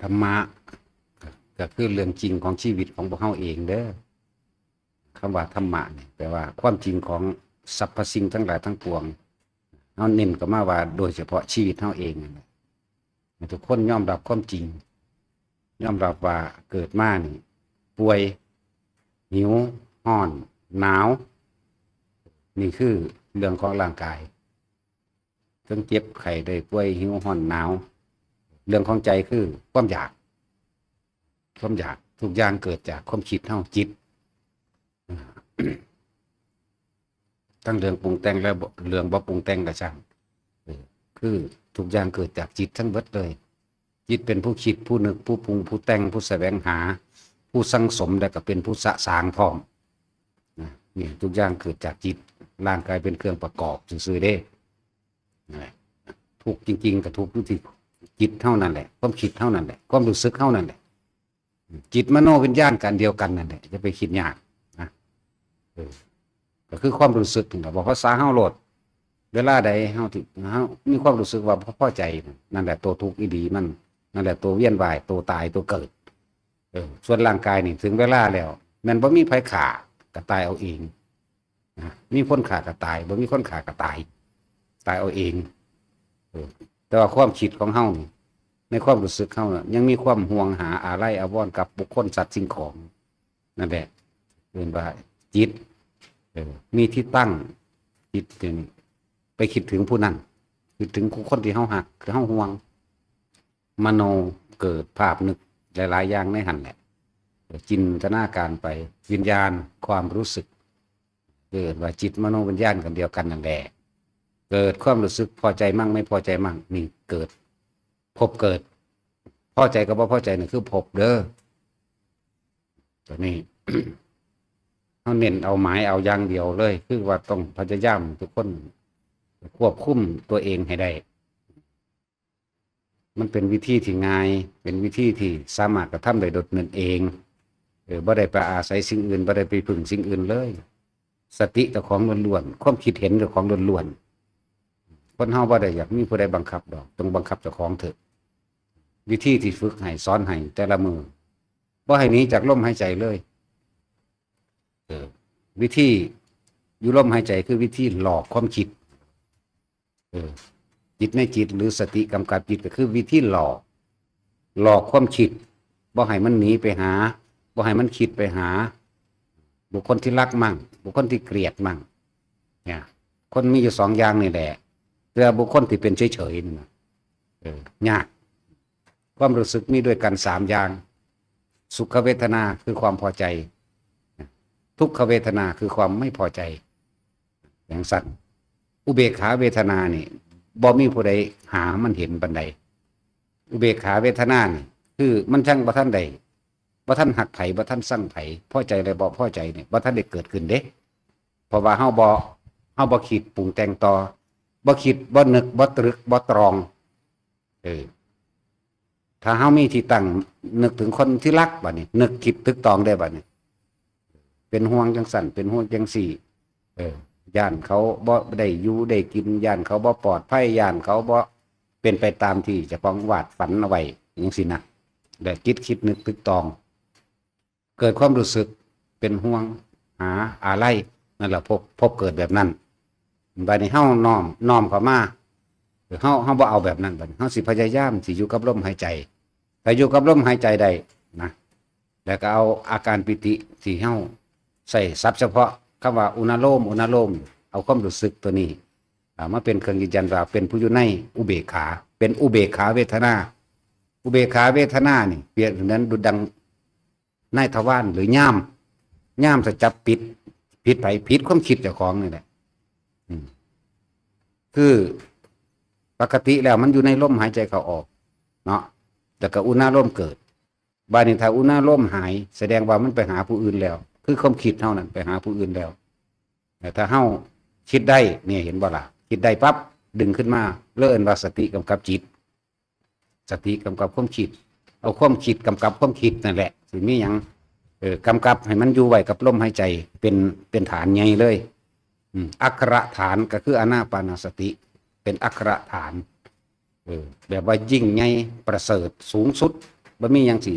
ธรรมะก็คือเรื่องจริงของชีวิตของพวกเราเองเด้อคำว่าธรรมะเนี่ยแปลว่าความจริงของสรรพสิ่งทั้งหลายทั้งปวงเราเน้นก็มาว่าโดยเฉพาะชีวิตเราเองทุกคนยอมรับความจริงยอมรับว่าเกิดมานี่ป่วยหิวร้อนหนาวนี่คือเรื่องของร่างกายทั้งเจ็บไข้ได้ป่วยหิวร้อนหนาวเรื่องของใจคือความอยากทุกอย่างเกิดจากความคิดเท่าจิตทั้งเรื่องปรุงแต่งและเรื่องบ่ปรุงแต่งกระช่างคือทุกอย่างเกิดจากจิตทั้งเบิดเลยจิตเป็นผู้คิดผู้นึกผู้ปรุงผู้แต่งผู้แสวงหาผู้สังสมและก็เป็นผู้สะสางพร้อมนี่ทุกอย่างเกิดจากจิตร่างกายเป็นเครื่องประกอบซื่อๆเด้ทุกจริงๆกับทุกที่จิตเท่านั้นแหละความคิดเท่านั้นแหละความรู้สึกเท่านั้นแหละจิตมโนวิญญาณกันเดียวกันนั่นแหละจะไปคิดยากนะก็คือความรู้สึกถึงบอกภาษาเฮาโลดเวลาใดเฮาที่เฮามีความรู้สึกว่าพอใจนั่นแหละตัวทุกข์อีดีมันนั่นแหละตัวเวียนว่ายตัวตายตัวเกิดส่วนร่างกายนี่ถึงเวลาแล้วมันบ่มีไผฆ่าก็ตายเอาเองมีคนฆ่าก็ตายบ่มีคนฆ่าก็ตายเอาเองแต่ว่าความคิดของเฮานี่ในความรู้สึกเฮายังมีความห่วงหาอาลัยอาวรณ์กับบุคคลสัตว์สิ่งของนั่นแหละเรียกว่าจิตมีที่ตั้งจิตนี่ไปคิดถึงผู้นั้นคิดถึงคนที่เฮาหักคือเฮาห่วงมโนเกิดภาพนึกหลายๆอย่างในหันแหละจินตนาการไปวิญญาณความรู้สึกเกิดว่าจิตมโนวิญญาณกันเดียวกันนั่นแหละเกิดความรู้สึกพอใจมั่งไม่พอใจมั่งนี่เกิดพบเกิดพอใจกับบ่พอใจนี่คือพบเด้อตัวนี้ เขาเน้นเอาหมายเอาอย่างเดียวเลยคือว่าต้องพยายามทุกคนควบคุมตัวเองให้ได้มันเป็นวิธีที่ง่ายเป็นวิธีที่สามารถกระทำได้โดยตนเองบ่ได้ไปอาศัยสิ่งอื่นบ่ได้ไปพึ่งสิ่งอื่นเลยสติเจ้าของล้วนๆความคิดเห็นเจ้าของล้วนๆคนเฮาบ่ได้อยากมีผู้ใดบังคับดอกต้องบังคับเจ้าของเถอะวิธีที่ฝึกให้สอนให้แต่ละมือบ่ให้หนีจากลมหายใจเลยวิธีอยู่ลมหายใจคือวิธีหลอกความคิดจิตในจิตหรือสติกำกับจิตก็คือวิธีหลอกความคิดบ่ให้มันหนีไปหาบ่ให้มันคิดไปหาบุคคลที่รักมั่งบุคคลที่เกลียดมั่งเนี่ยคนมีอยู่สองอย่างนี่แหละเพื่อบุคคลที่เป็นเฉยๆนี่นะยากความรู้สึกมีด้วยกันสามอย่างสุขเวทนาคือความพอใจทุกขเวทนาคือความไม่พอใจอย่างสัตว์อุเบกขาเวทนานี่บ่มีผู้ใดหามันเห็นบันไดอุเบกขาเวทนานี่คือมันช่างบ่ท่านใดบ่ท่านหักไผบ่ท่านสั่งไผพอใจอะไรบ่พอใจนี่บ่ท่านได้เกิดขึ้นเด้เพราะว่าเฮาบ่คิดปรุงแต่งต่อบ่คิดบ่นึกบ่ตรึกบ่ตรองถ้าเฮามีที่ตั้งนึกถึงคนที่รักบัดนี้นึกคิดตึกตองได้บัดนี้เป็นห่วงจังสั่นเป็นห่วงจังสี่ย่านเขาบ่ได้อยู่ได้กินย่านเขาบ่ปลอดภัยย่านเขาบ่เป็นไปตามที่เจ้าของวาดฝันเอาไว้จังซี่นะและคิดนึกตึกตองเกิดความรู้สึกเป็นห่วงหาอะไรนั่นแหละพบเกิดแบบนั้นบัดนี้เฮาน้อมเข้ามาเฮาบ่เอาแบบนั้นบัดนี้เฮาสิพยายามสิอยู่กับลมหายใจถ้าอยู่กับลมหายใจได้นะแล้วก็เอาอาการปิติที่เฮาใส่ศัพท์เฉพาะคำว่าอุณโลมเอาความรู้สึกตัวนี้มาเป็นเครื่องยืนยันว่าเป็นผู้อยู่ในอุเบกขาเป็นอุเบกขาเวทนาอุเบกขาเวทนานี่เปรียบนั้นดุจดังนายทวารหรือย่ามจะจับผิดไผผิดความคิดเจ้าของนี่แหละคือปกติแล้วมันอยู่ในลมหายใจเข้าออกเนาะแต่ก็อุณโลมเกิดบาดนี้ถ้าอุณโลมหายแสดงว่ามันไปหาผู้อื่นแล้วคือความคิดเท่านั้นไปหาผู้อื่นแล้วแต่ถ้าเฮาคิดได้เนี่ยเห็นบ่ล่ะคิดได้ปั๊บดึงขึ้นมาเลื่อนว่าสติกำกับจิตสติกำกับความคิดเอาความคิดกำกับความคิดนั่นแหละสิมีหยังกำกับให้มันอยู่ไว้กับลมหายใจเป็นฐานใหญ่เลยอักขระฐานก็คืออานาปานสติเป็นอักขระฐานแบบว่ายิ่งใหญ่ประเสริฐสูงสุด บ่มีหยังสิ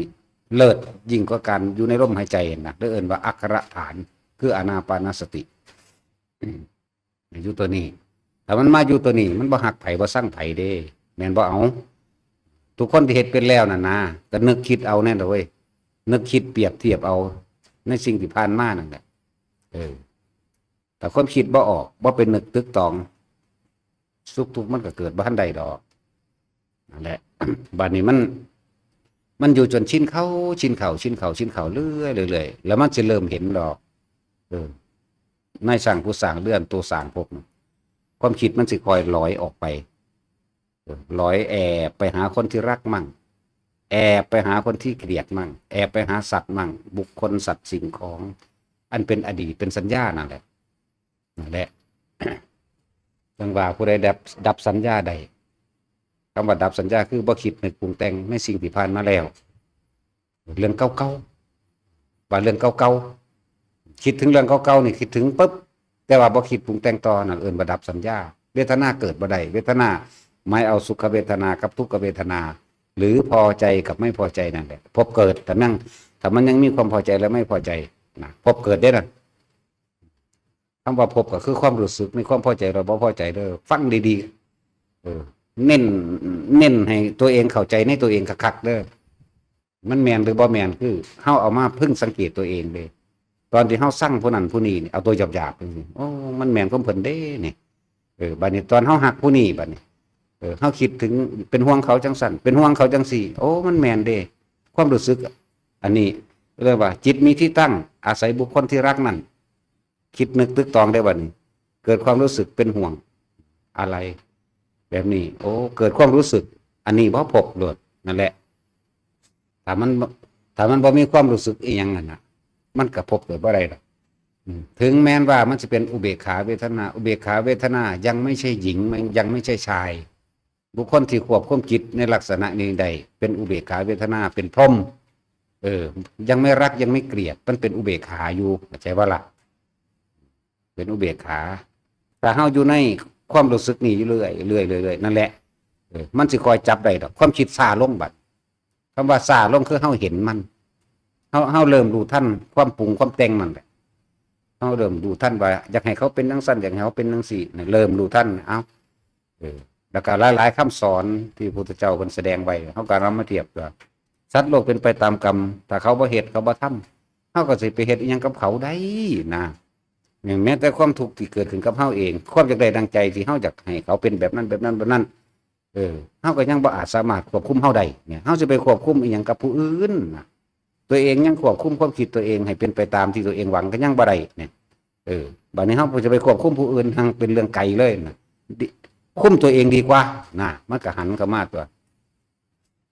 เลิศยิ่งกว่าการอยู่ในลมหายใจนะเอิ้นว่าอักขระฐานคืออานาปานสติอยู่ตัวนี้แต่มันมาอยู่ตัวนี้มันบ่หักไผบ่สั่งไผเด้แม่นบ่เอาทุกคนที่เฮ็ดเป็นแล้วน่ะนะก็นึกคิดเอาแน่นอนเว้ยนึกคิดเปรียบเทียบเอาในสิ่งที่ผ่านมานั่นแหละแต่ความคิดบ่ออกบ่เป็นนึกตึกตองสุขทุกข์มันก็เกิดบ่ทันใดดอกนั่นแหละ บัดนี้มันอยู่จนชินเข้าเรื่อยๆแล้วมันจะเริ่มเห็นดอกในสร้างผู้สร้างเลื่อนตัวสร้างภพความคิดมันสิคอยลอยออกไปลอยแอบไปหาคนที่รักมั่งแอบไปหาคนที่เกลียดมั่งแอบไปหาสัตว์มั่งบุคคลสัตว์สิ่งของอันเป็นอดีตเป็นสัญญานั่นแหละจังว่าผู้ใดดับสัญญาใดคำว่าดับสัญญาคือบ่คิดนึกปรุงแต่งในสิ่งที่ผ่านมาแล้วเรื่องเก่าๆว่าเรื่องเก่าๆคิดถึงเรื่องเก่าๆนี่คิดถึงปุ๊บแต่ว่าบ่คิดปรุงแต่งต่อนั่นเอิ้นว่าดับสัญญาเวทนาเกิดบ่ได้เวทนาหมายเอาสุขเวทนากับทุกขเวทนาหรือพอใจกับไม่พอใจนั่นแหละพบเกิดแต่มันยังมีความพอใจและไม่พอใจนะพบเกิดได้นั่นคำว่าพบก็คือความรู้สึกในความพอใจเราบ่พอใจเด้อฟังดีๆเน้นให้ตัวเองเข้าใจในตัวเองคักๆเด้อมันแมนหรือบ่แมนคือเฮาเอามาพึ่งสังเกตตัวเองเลยตอนที่เฮาสั่งผู้นั้นผู้นี้เอาตัวหยาบๆจังซี่โอ้มันแมนของเพิ่นเด้นี่บัดนี้ตอนเฮาฮักผู้นี้บัดนี้เฮาคิดถึงเป็นห่วงเขาจังสั่นเป็นห่วงเขาจังสี่โอ้มันแมนเด้ความรู้สึกอันนี้เรียกว่าจิตมีที่ตั้งอาศัยบุคคลที่รักนั่นคิดนึกตึกตองได้บัดนี้เกิดความรู้สึกเป็นห่วงอะไรแบบนี้โอ้เกิดความรู้สึกอันนี้บ่พบโลดนั่นแหละถ้ามันบ่มีความรู้สึกอีหยังนั่นน่ะมันก็พบเกิดบ่ได้ดอกถึงแม้นว่ามันจะเป็นอุเบกขาเวทนาอุเบกขาเวทนายังไม่ใช่หญิงยังไม่ใช่ชายบุคคลที่ควบคุมจิตในลักษณะนี้ใดเป็นอุเบกขาเวทนาเป็นพรหมยังไม่รักยังไม่เกลียดมันเป็นอุเบกขาอยู่เข้าใจว่าล่ะเป็นอุเบกขาแต่เฮาอยู่ในความรู้สึกนี่อยู่เรื่อยนั่นแหละมันสิคอยจับได้ดอกความคิดซาลงบัดคำว่าซาลงคือเฮาเห็นมันเฮาเริ่มรู้ทันความปรุงความแต่งนั่นแหละเฮาเริ่มรู้ทันว่าอยากให้เขาเป็นจังซั่นอยากให้เขาเป็นจังซี่เริ่มรู้ทันเอ้าแล้วก็หลายๆคำสอนที่พระพุทธเจ้าเพิ่นแสดงไว้เฮาก็นำมาเทียบว่าสัตว์โลกเป็นไปตามกรรมถ้าเขาบ่เฮ็ดเขาบ่ทำเฮาก็สิไปเฮ็ดอีหยังกับเขาได้นะอย่างแม้แต่ความทุกข์ที่เกิดขึ้นกับเฮาเองความอยากได้ดังใจที่เฮาอยากให้เขาเป็นแบบนั้นเฮาก็ยังบ่อาจสามารถควบคุมเฮาได้เนี่ยเฮาสิไปควบคุมอีหยังกับผู้อื่นนะตัวเองยังควบคุมความคิดตัวเองให้เป็นไปตามที่ตัวเองหวังก็ยังบ่ได้เนี่ยบัดนี้เฮาจะไปควบคุมผู้อื่นทางเป็นเรื่องไกลเลยนะคุมตัวเองดีกว่านะมันก็หันเข้ามาตัว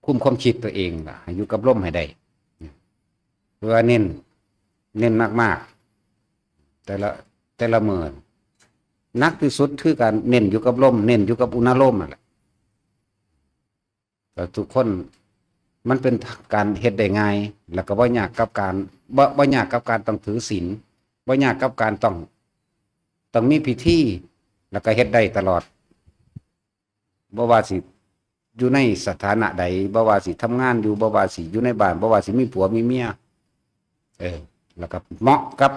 คุมความคิดตัวเองล่ะให้อยู่กับลมให้ได้เพื่อเน้นมากๆแต่ละมื้อนักที่สุดคือการเน้นอยู่กับลมเน้นอยู่กับอุณหภูมินั่นแหละแต่ทุกคนมันเป็นการเฮ็ดได้ง่ายแล้วก็บ่ยากกับการบ่ยากกับการต้องถือศีลบ่ยากกับการต้องมีพิธีแล้วก็เฮ็ดได้ตลอดบ่ว่าสิอยู่ในสถานะใดบ่ว่าสิทำงานอยู่บ่ว่าสิอยู่ในบ้านบ่ว่าสิมีผัวมีเมียแล้วก็เหมาะกับ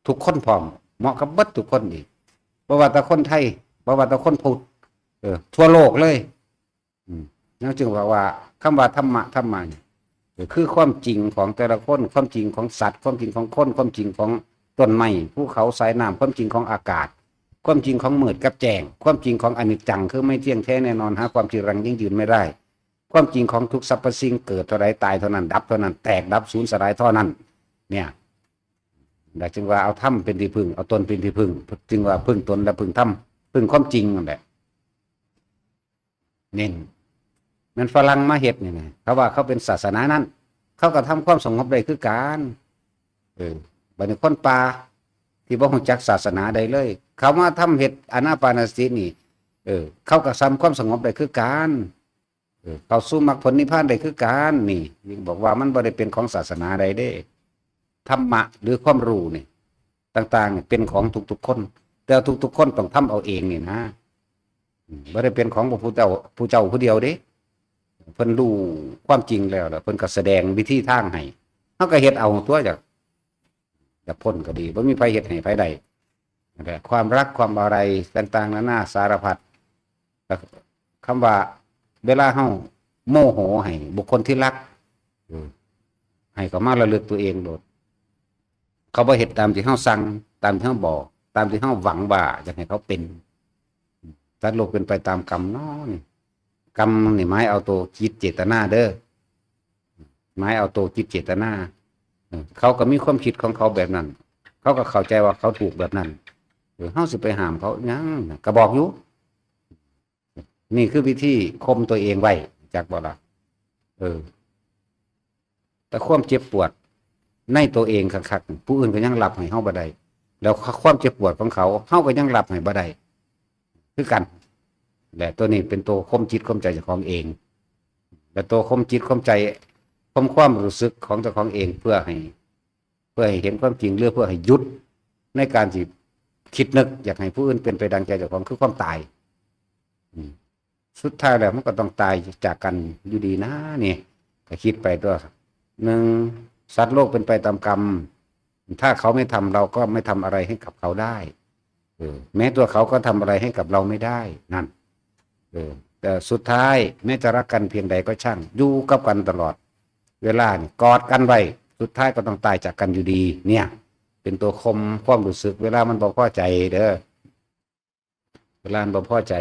ทุกคนพร้อมเหมาะกับเบิดทุกคนอีกบ่ว่าแต่คนไทยบ่ว่าแต่คนพุทธทั่วโลกเลยนั่นจึงว่าคำว่าธรรมะนี่คือความจริงของแต่ละคนความจริงของสัตว์ความจริงของคนความจริงของต้นไม้ภูเขาสายน้ำความจริงของอากาศความจริงของมืดกับแจ้งความจริงของอนิจจังคือไม่เที่ยงแท้แน่นอนหาความจีรังยั่งยืนไม่ได้ความจริงของทุกสรรพสิ่งเกิดเท่าไรตายเท่านั้นดับเท่านั้นแตกดับสูญสลายเท่านั้นเนี่ยแต่จึงว่าเอาธรรมเป็นที่พึ่งเอาตนเป็นที่พึ่งจึงว่าพึ่งตนและพึ่งธรรมพึ่งความจริงนั่นแหละเน้นมันฝรั่งมาเฮ็ดนี่นะเขาว่าเขาเป็นศาสนานั้นเขาก็ทำความสงบได้คือการบัดนี้คนป่าที่บ่รู้จักศาสนาใดเลยเขามาทำเฮ็ดอานาปานสตินี่เขาก็ทำความสงบได้คือการเขาสู่มรรคผลนิพพานได้คือการนี่ยิ่งบอกว่ามันบ่ได้เป็นของศาสนาใดเด้ธรรมะหรือความรู้นี่ต่างๆเป็นของทุกๆคนแต่ทุกๆคนต้องทำเอาเองนี่นะบ่ได้เป็นของพระพุทธเจ้าผู้เดียวเด้ เพิ่นรู้ความจริงแล้วเพิ่นก็แสดงวิธีทางให้เฮาก็เฮ็ดเอาตัวจากพ้นก็ดีบ่มีไผเฮ็ดให้ไผใดนั่นแหละความรักความอะไรต่างๆนานาสารพัดคำว่าเวลาเฮาโมโหให้บุคคลที่รักให้เขามาระลึกตัวเองโดดเขาบ่เฮ็ดตามที่เฮาสั่งตามที่เฮาบอกตามที่เฮาหวังว่าอยากให้เขาเป็นสัตว์โลกเป็นไปตามกรรมเนาะนี่กรรมนี่หมายเอาตัวจิตเจตนาเด้อหมายเอาตัวจิตเจตนาเขาก็มีความคิดของเขาแบบนั้นเขาก็เข้าใจว่าเขาถูกแบบนั้นเฮาสิไปห้ามเขายังก็บอกอยู่นี่คือวิธีข่มตัวเองไว้จากบ่ล่ะแต่ความเจ็บปวดในตัวเองคักๆผู้อื่นก็ยังรับให้เฮาบ่ได้แล้วความเจ็บปวดของเขาเฮาก็ยังรับให้บ่ได้คือกันและตัวนี้เป็นตัวข่มจิตข่มใจเจ้าของเองและตัวข่มจิตข่มใจข่มความรู้สึกของเจ้าของเองเพื่อให้เห็นความจริงเพื่อให้หยุดในการที่คิดนึกอยากให้ผู้อื่นเป็นไปดังใจเจ้าของคือความตายสุดท้ายแล้วมันก็ต้องตายจากกันอยู่ดีนะนี่ก็คิดไปตัวหนึ่งสัตว์โลกเป็นไปตามกรรมถ้าเขาไม่ทำเราก็ไม่ทำอะไรให้กับเขาได้แม้ตัวเขาก็ทำอะไรให้กับเราไม่ได้นั่นแต่สุดท้ายแม้จะรักกันเพียงใดก็ช่างอยู่กับกันตลอดเวลานี่กอดกันไว้สุดท้ายก็ต้องตายจากกันอยู่ดีเนี่ยเป็นตัวคมความรู้สึกเวลามันบ่พอใจเด้อเวลามันบ่พอใจ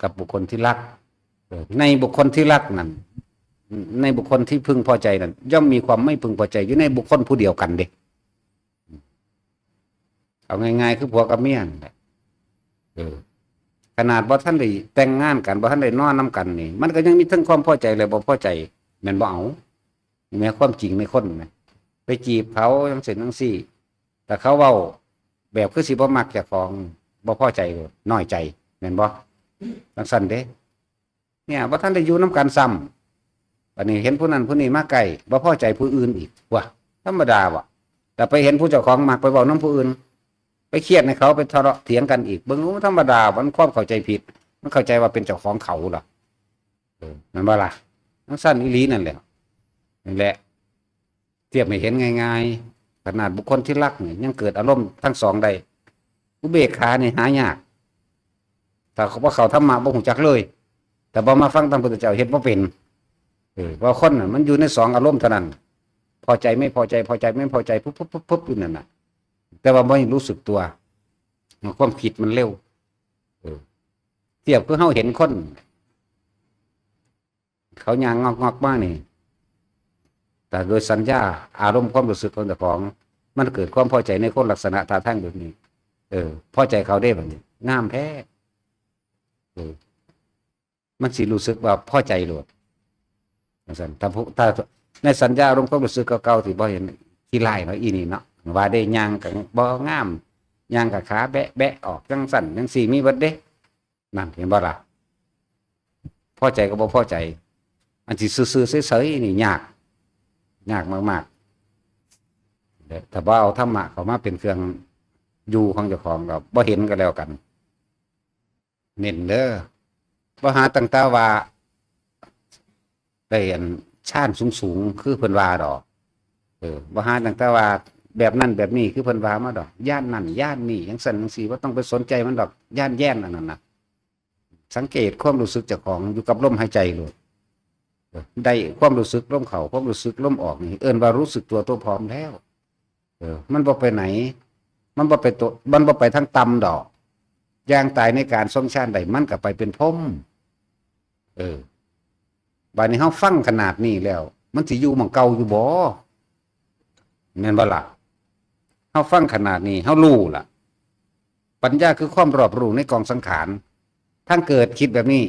กับบุคคลที่รักในบุคคลที่รักนั่นในบุคคลที่พึงพอใจนั่นย่อมมีความไม่พึงพอใจอยู่ในบุคคลผู้เดียวกันเด้เอาง่ายๆคือผัวกับเมียนั่นแหละขนาดบ่ท่านได้แต่งงานกันบ่ท่านได้นอนนำกันนี่มันก็ยังมีทั้งความพอใจและบ่พอใจแม่นบ่เอาแม้ความจริงในคนนะไปจีบเขาจังซี่จังซี่แต่เขาเว้าแบบคือสิบ่มักเจ้าของบ่พอใจน้อยใจแม่นบ่จังซั่นเด้เนี่ยบ่ท่านได้อยู่นำกันซ้ำบัดนี้เห็นผู้นั้นผู้นี้มาใกล้บ่พอใจผู้อื่นอีกว่ะธรรมดาว่ะแต่ไปเห็นผู้เจ้าของมักไปเว้านำผู้อื่นไปเครียดในเขาไปทะเลาะเถียงกันอีกเบิ่งรู้ธรรมดามันความเข้าใจผิดมันเข้าใจว่าเป็นเจ้าของเขาหรอมันบ่ล่ะทั้งสั้นอีหลีนั่นแหละนั่นแหละเทียบไม่เห็นง่ายๆขนาดบุคคลที่รักเนี่ยยังเกิดอารมณ์ทั้งสองได้อุเบกขาเนี่ยหายากถ้าเขาธรรมะบ่ฮู้จักเลยแต่พอมาฟังธรรมพุทธเจ้าเฮ็ดบ่เป็นว่าคนน่ะมันอยู่ในสองอารมณ์เท่านั้นพอใจไม่พอใจพอใจไม่พอใจปุ๊บอยู่นั่นน่ะแต่ว่าไม่รู้สึกตัวความคิดมันเร็วเทียบคือเฮาเห็นคนเขายางงอกๆบ้างนี่แต่โดยสัญญาอารมณ์ความรู้สึกของเจ้าของมันเกิดความพอใจในคนลักษณะท่าทางแบบนี้พอใจเขาได้แบบนี้งามแท้มันสิรู้สึกว่าพอใจโลดถ้าในสัญญาอารมณ์ความรู้สึกเก่าๆที่บ่เห็นขี้ไล่เนาะอีนี่เนาะว่าได้ย่างกับบ่งามย่างกับขาแบะออกจังสั่นจังสี่มีเบิดเด้นั่นเห็นบ่ล่ะพอใจก็บ่พอใจอันที่ซื่อๆเฉยๆนี่ยากมากๆแต่ว่าเอาธรรมะเข้ามาเป็นเครื่องอยู่ของเจ้าของเราบ่เห็นก็แล้วกันเน้นเด้อบ่หาตั้งแต่ว่าได้อันชาญสูงคือเพิ่นว่าดอกบ่หาตั้งแต่ว่าแบบนั้นแบบนี้คือเพิ่นว่ามาดอกย่านนั่นย่านนี่จังซั่นจังซี่บ่ต้องไปสนใจมันดอกย่านแย่งอันนั้นน่ะสังเกตความรู้สึกเจ้าของอยู่กับลมหายใจโลดได้ความรู้สึกลมเข้าความรู้สึกลมออกนี่เอิ้นว่ารู้สึกตัวพร้อมแล้วมันบ่ไปไหนมันบ่ไปตัวมันบ่ไปทางต่ำดอกย่างตายในการทรงชาติใดมันก็ไปเป็นพรหมบัดนี้เฮาฟังขนาดนี้แล้วมันสิอยู่หม้องเก่าอยู่บ่แม่นบ่ล่ะเฮาฟังขนาดนี้เฮารู้ล่ะปัญญาคือความรอบรู้ในกองสังขารทั้งเกิดคิดแบบนี้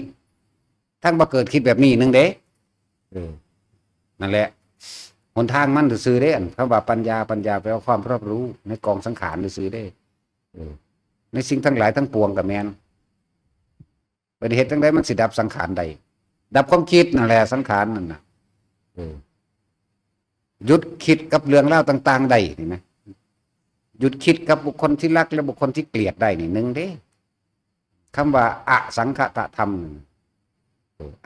ทั้งบ่เกิดคิดแบบนี้นึงเด้นั่นแหละหนทางมันซื่อๆเด้คำว่าปัญญาแปลว่าความรอบรู้ในกองสังขารซื่อๆเด้ในสิ่งทั้งหลายทั้งปวงก็แม่นบ่ได้เฮ็ดจังได๋มันสิดับสังขารใดดับความคิดนั่นแหละสังขารนั่นน่ะหยุดคิดกับเรื่องราวต่างๆได้เห็นไหมหยุดคิดกับบุคคลที่รักและบุคคลที่เกลียดได้นี่นึงเด้คำว่าอสังขตธรรม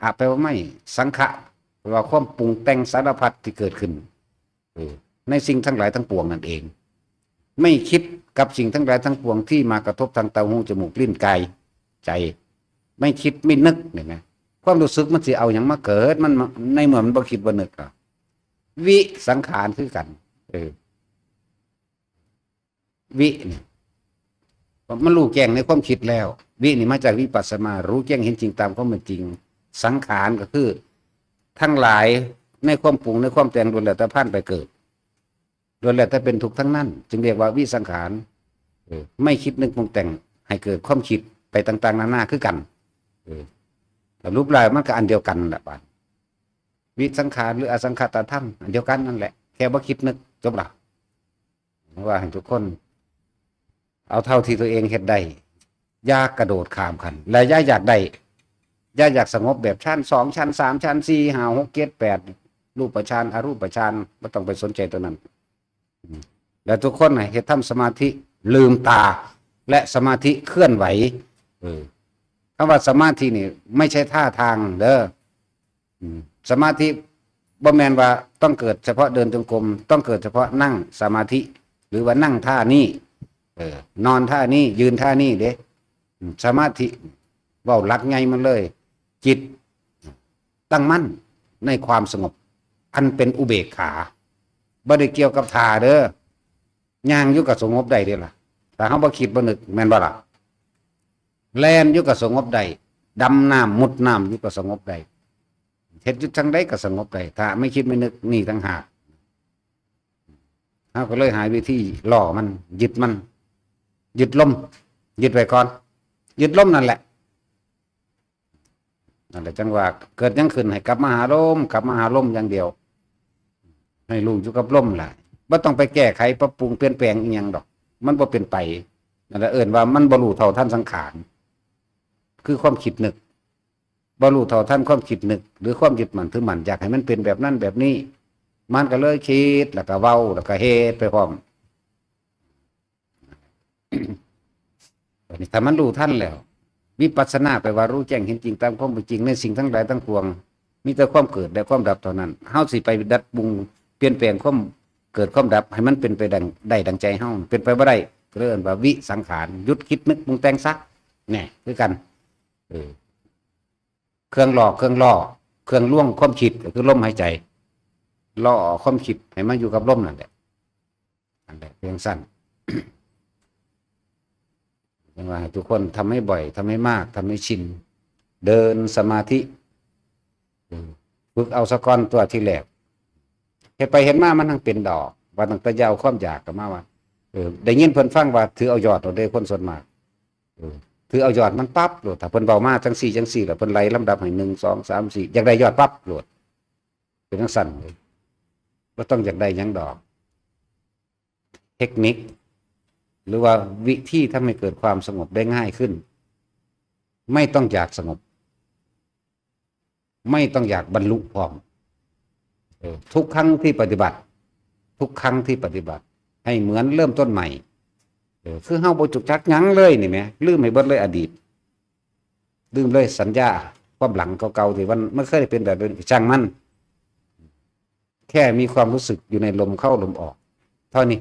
อะแปลว่าไม่สังขะแปลว่าความปรุงแต่งสารพัดที่เกิดขึ้นในสิ่งทั้งหลายทั้งปวงนั่นเอง ไม่คิดกับสิ่งทั้งหลายทั้งปวงที่มากระทบทางตาหูจมูกลิ้นกายใจไม่คิดไม่นึกเนี่ยนะความรู้สึกมันสิเอาอย่างมาเกิดมันในเมื่อมันบ่คิดบ่นึกอ่ะวิสังขารคือกันวิเนี่ยมันรู้แจ้งในความคิดแล้ววินี่มาจากวิปัสสนารู้แจ้งเห็นจริงตามความเป็นจริงสังขารก็คือทั้งหลายในความปรุงในความแต่งล้วนแล้วแต่ผ่านไปเกิดล้วนแล้วแต่เป็นทุกข์ทั้งนั้นจึงเรียกว่าวิสังขารไม่คิดนึกปรุงแต่งให้เกิดความคิดไปต่างๆนานาคือกันแต่รูปลายมันก็อันเดียวกันแหละบ้านวิสังขารหรืออสังขตธรรมอันเดียวกันนั่นแหละแค่ว่าคิดนึกจบละว่าให้ทุกคนเอาเท่าที่ตัวเองเห็นได้อย่ากระโดดข้ามกันและอย่าอยากได้อย่าอยากสงบแบบชั้นสองชั้นสามชั้นสี่ห้าหกเจ็ดแปดรูปฌานอรูปฌานไม่ต้องไปสนใจตัวนั้นแล้วทุกคนเห็นทำสมาธิลืมตาและสมาธิเคลื่อนไหวคำว่าสมาธินี่ไม่ใช่ท่าทางเด้อสมาธิบ่แม่นว่าต้องเกิดเฉพาะเดินจงกรมต้องเกิดเฉพาะนั่งสมาธิหรือว่านั่งท่านี้นอนท่านี้ยืนท่านี้เด้สมาธิเว้าหลักไงมันเลย จิตตั้งมั่นในความสงบอันเป็นอุเบกขาบ่ได้เกี่ยวกับท่าเด้อย่างอยู่กับสงบได้เด้ล่ะแต่เฮาบ่คิดบ่นึกแม่นบ่ล่ะแล่นอยู่กับสงบได้ดำน้ำมุดน้ำอยู่กับสงบได้เฮ็ดอยู่ทางใดก็สงบได้ถ้าไม่คิดไม่นึกนี่ต่างหากเฮาก็เลยหาวิธีล่อมันยึดมันยึดลมยึดไว้ก่อนยึดลมนั่นแหละจังว่าเกิดยังขึ้นให้กลับมาหาลมกลับมาหาลมอย่างเดียวให้รู้อยู่กับลมแหละบ่ต้องไปแก้ไขปรับปรุงเปลี่ยนแปลงอีหยังดอกมันบ่เป็นไปนั่นแหละว่ามันบ่รู้เท่าทันสังขารคือความคิดนึกบ่รู้เท่าทันความคิดนึกหรือความยึดมั่นถือมั่นอยากให้มันเป็นแบบนั้นแบบนี้มันก็เลยคิดแล้วก็เว้าแล้วก็เฮ็ดไปพร้อมนี่ถ้ามันรู้ทันแล้ววิปัสสนาแปลว่ารู้แจ้งเห็นจริงตามความเป็นจริงในสิ่งทั้งหลายทั้งปวงมีแต่ความเกิดและความดับเท่านั้นเฮาสิไปดัดปรุงเปลี่ยนแปลงความเกิดความดับให้มันเป็นไปดังใจเฮาเป็นไปบ่ได้ก็เรียกว่าวิสังขารหยุดคิดนึกปรุงแต่งซะเนี่ยคือกันเครื่องหลอกเครื่องล่อเครื่องล่วงความคิดก็คือลมหายใจล่อความคิดให้มันอยู่กับลมนั่นแหละเพียงสั้นยังว่าทุกคนทำให้บ่อยทำให้มากทำให้ชินเดินสมาธิฝึกเอาสะก้อนตัวที่แหลกเห็นไปเห็นมามันทั้งเป็นดอกว่าตั้งแต่ยาวความอยากกับมาว่าได้ยินเพิ่นฟังว่าถือเอายอดเราได้คนส่วนมากถือเอายอดมันปั๊บโหลดถ้าเพิ่นเบามาจังสี่แล้วเพิ่นไล่ลำดับให้1 2 3 4อยากได้ยอดปั๊บโหลดเป็นทั้งสั้นเลยบ่ต้องอยากได้ยังดอกเทคนิคหรือว่าวิธีทำให้เกิดความสงบได้ง่ายขึ้นไม่ต้องอยากสงบไม่ต้องอยากบรรลุพร้อมทุกครั้งที่ปฏิบัติทุกครั้งที่ปฏิบัติให้เหมือนเริ่มต้นใหม่คือเฮาบ่จุกจักหยังเลยนี่แหมลืมให้เบิดเลยอดีตลืมเลยสัญญาความหลังเก่าๆที่มันเคยเป็นแบบนี้ช่างมันแค่มีความรู้สึกอยู่ในลมเข้าลมออกเท่านี้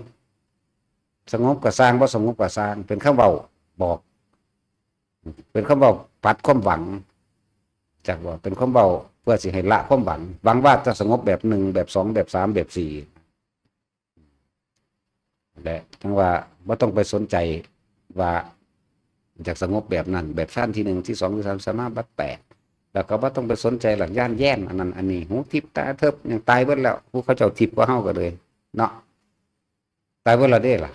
สงบกับสร้างบ่สงบกับสร้างเป็นคำเว้าบอกเป็นคำเว้าปัดความหวังจากว่าเป็นคำเว้าเพื่อสิให้ละความหวังว่าจะสงบแบบ1แบบ2แบบ3แบบ4และทั้งว่าบ่ต้องไปสนใจว่าจากสงบแบบนั้นแบบชั้นที่1ที่2ที่3สามารถบัด8แล้วก็บ่ต้องไปสนใจหลังย่านแย่นอันนั้นอันนี้หูทิพตาเทิบยังตายเบิดแล้วผู้เขาเจ้าทิพกว่าเฮาก็เลยเนาะตายเบิดแล้วเด้ล่ะ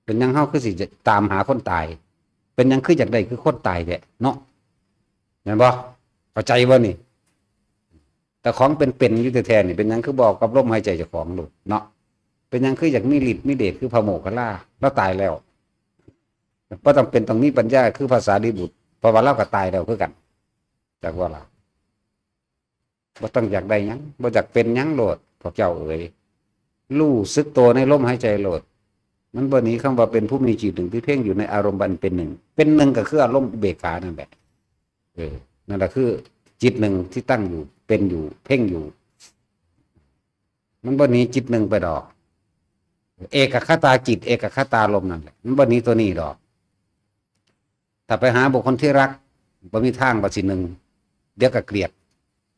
เป็นยังเฮาคือสิจะตามหาคนตายเป็นยังคืออยากได้คือคนตายแท้เนาะเห็นบ่เข้าใจบ่นี่แต่ของเป็นอยู่แท้ๆนี่เป็นยังคือบอกกับลมหายใจเจ้าของลูกเนาะเป็นยังคืออยากมีฤทธิ์มีเดชคือพระโมคคัลลาแล้วตายแล้วบ่ต้องเป็นต้องมีปัญญาคือภาษาดิบุตรเพราะว่าเราก็ตายแล้วคือกันจากว่าล่ะบ่ต้องอยากได้หยังบ่อยากเป็นหยังโลดพวกเจ้าเอ๋ยรู้สึกตัวในลมหายใจโลดมันบ่หนีคำว่าเป็นผู้มีจิตหนึ่งที่เพ่งอยู่ในอารมณ์อันเป็นหนึ่งก็คืออารมณ์อุเบกขานั่นแหละ นั่นแหละคือจิตหนึ่งที่ตั้งอยู่เป็นอยู่เพ่งอยู่มันบ่หนีจิตหนึ่งไปดอกเอกคตาจิตเอกคตาลมนั่นแหละมันบ่หนีตัวนี้ดอกถ้าไปหาบุคคลที่รักบ่มีทางบ่สิหนึ่งเดี๋ยวก็เกลียด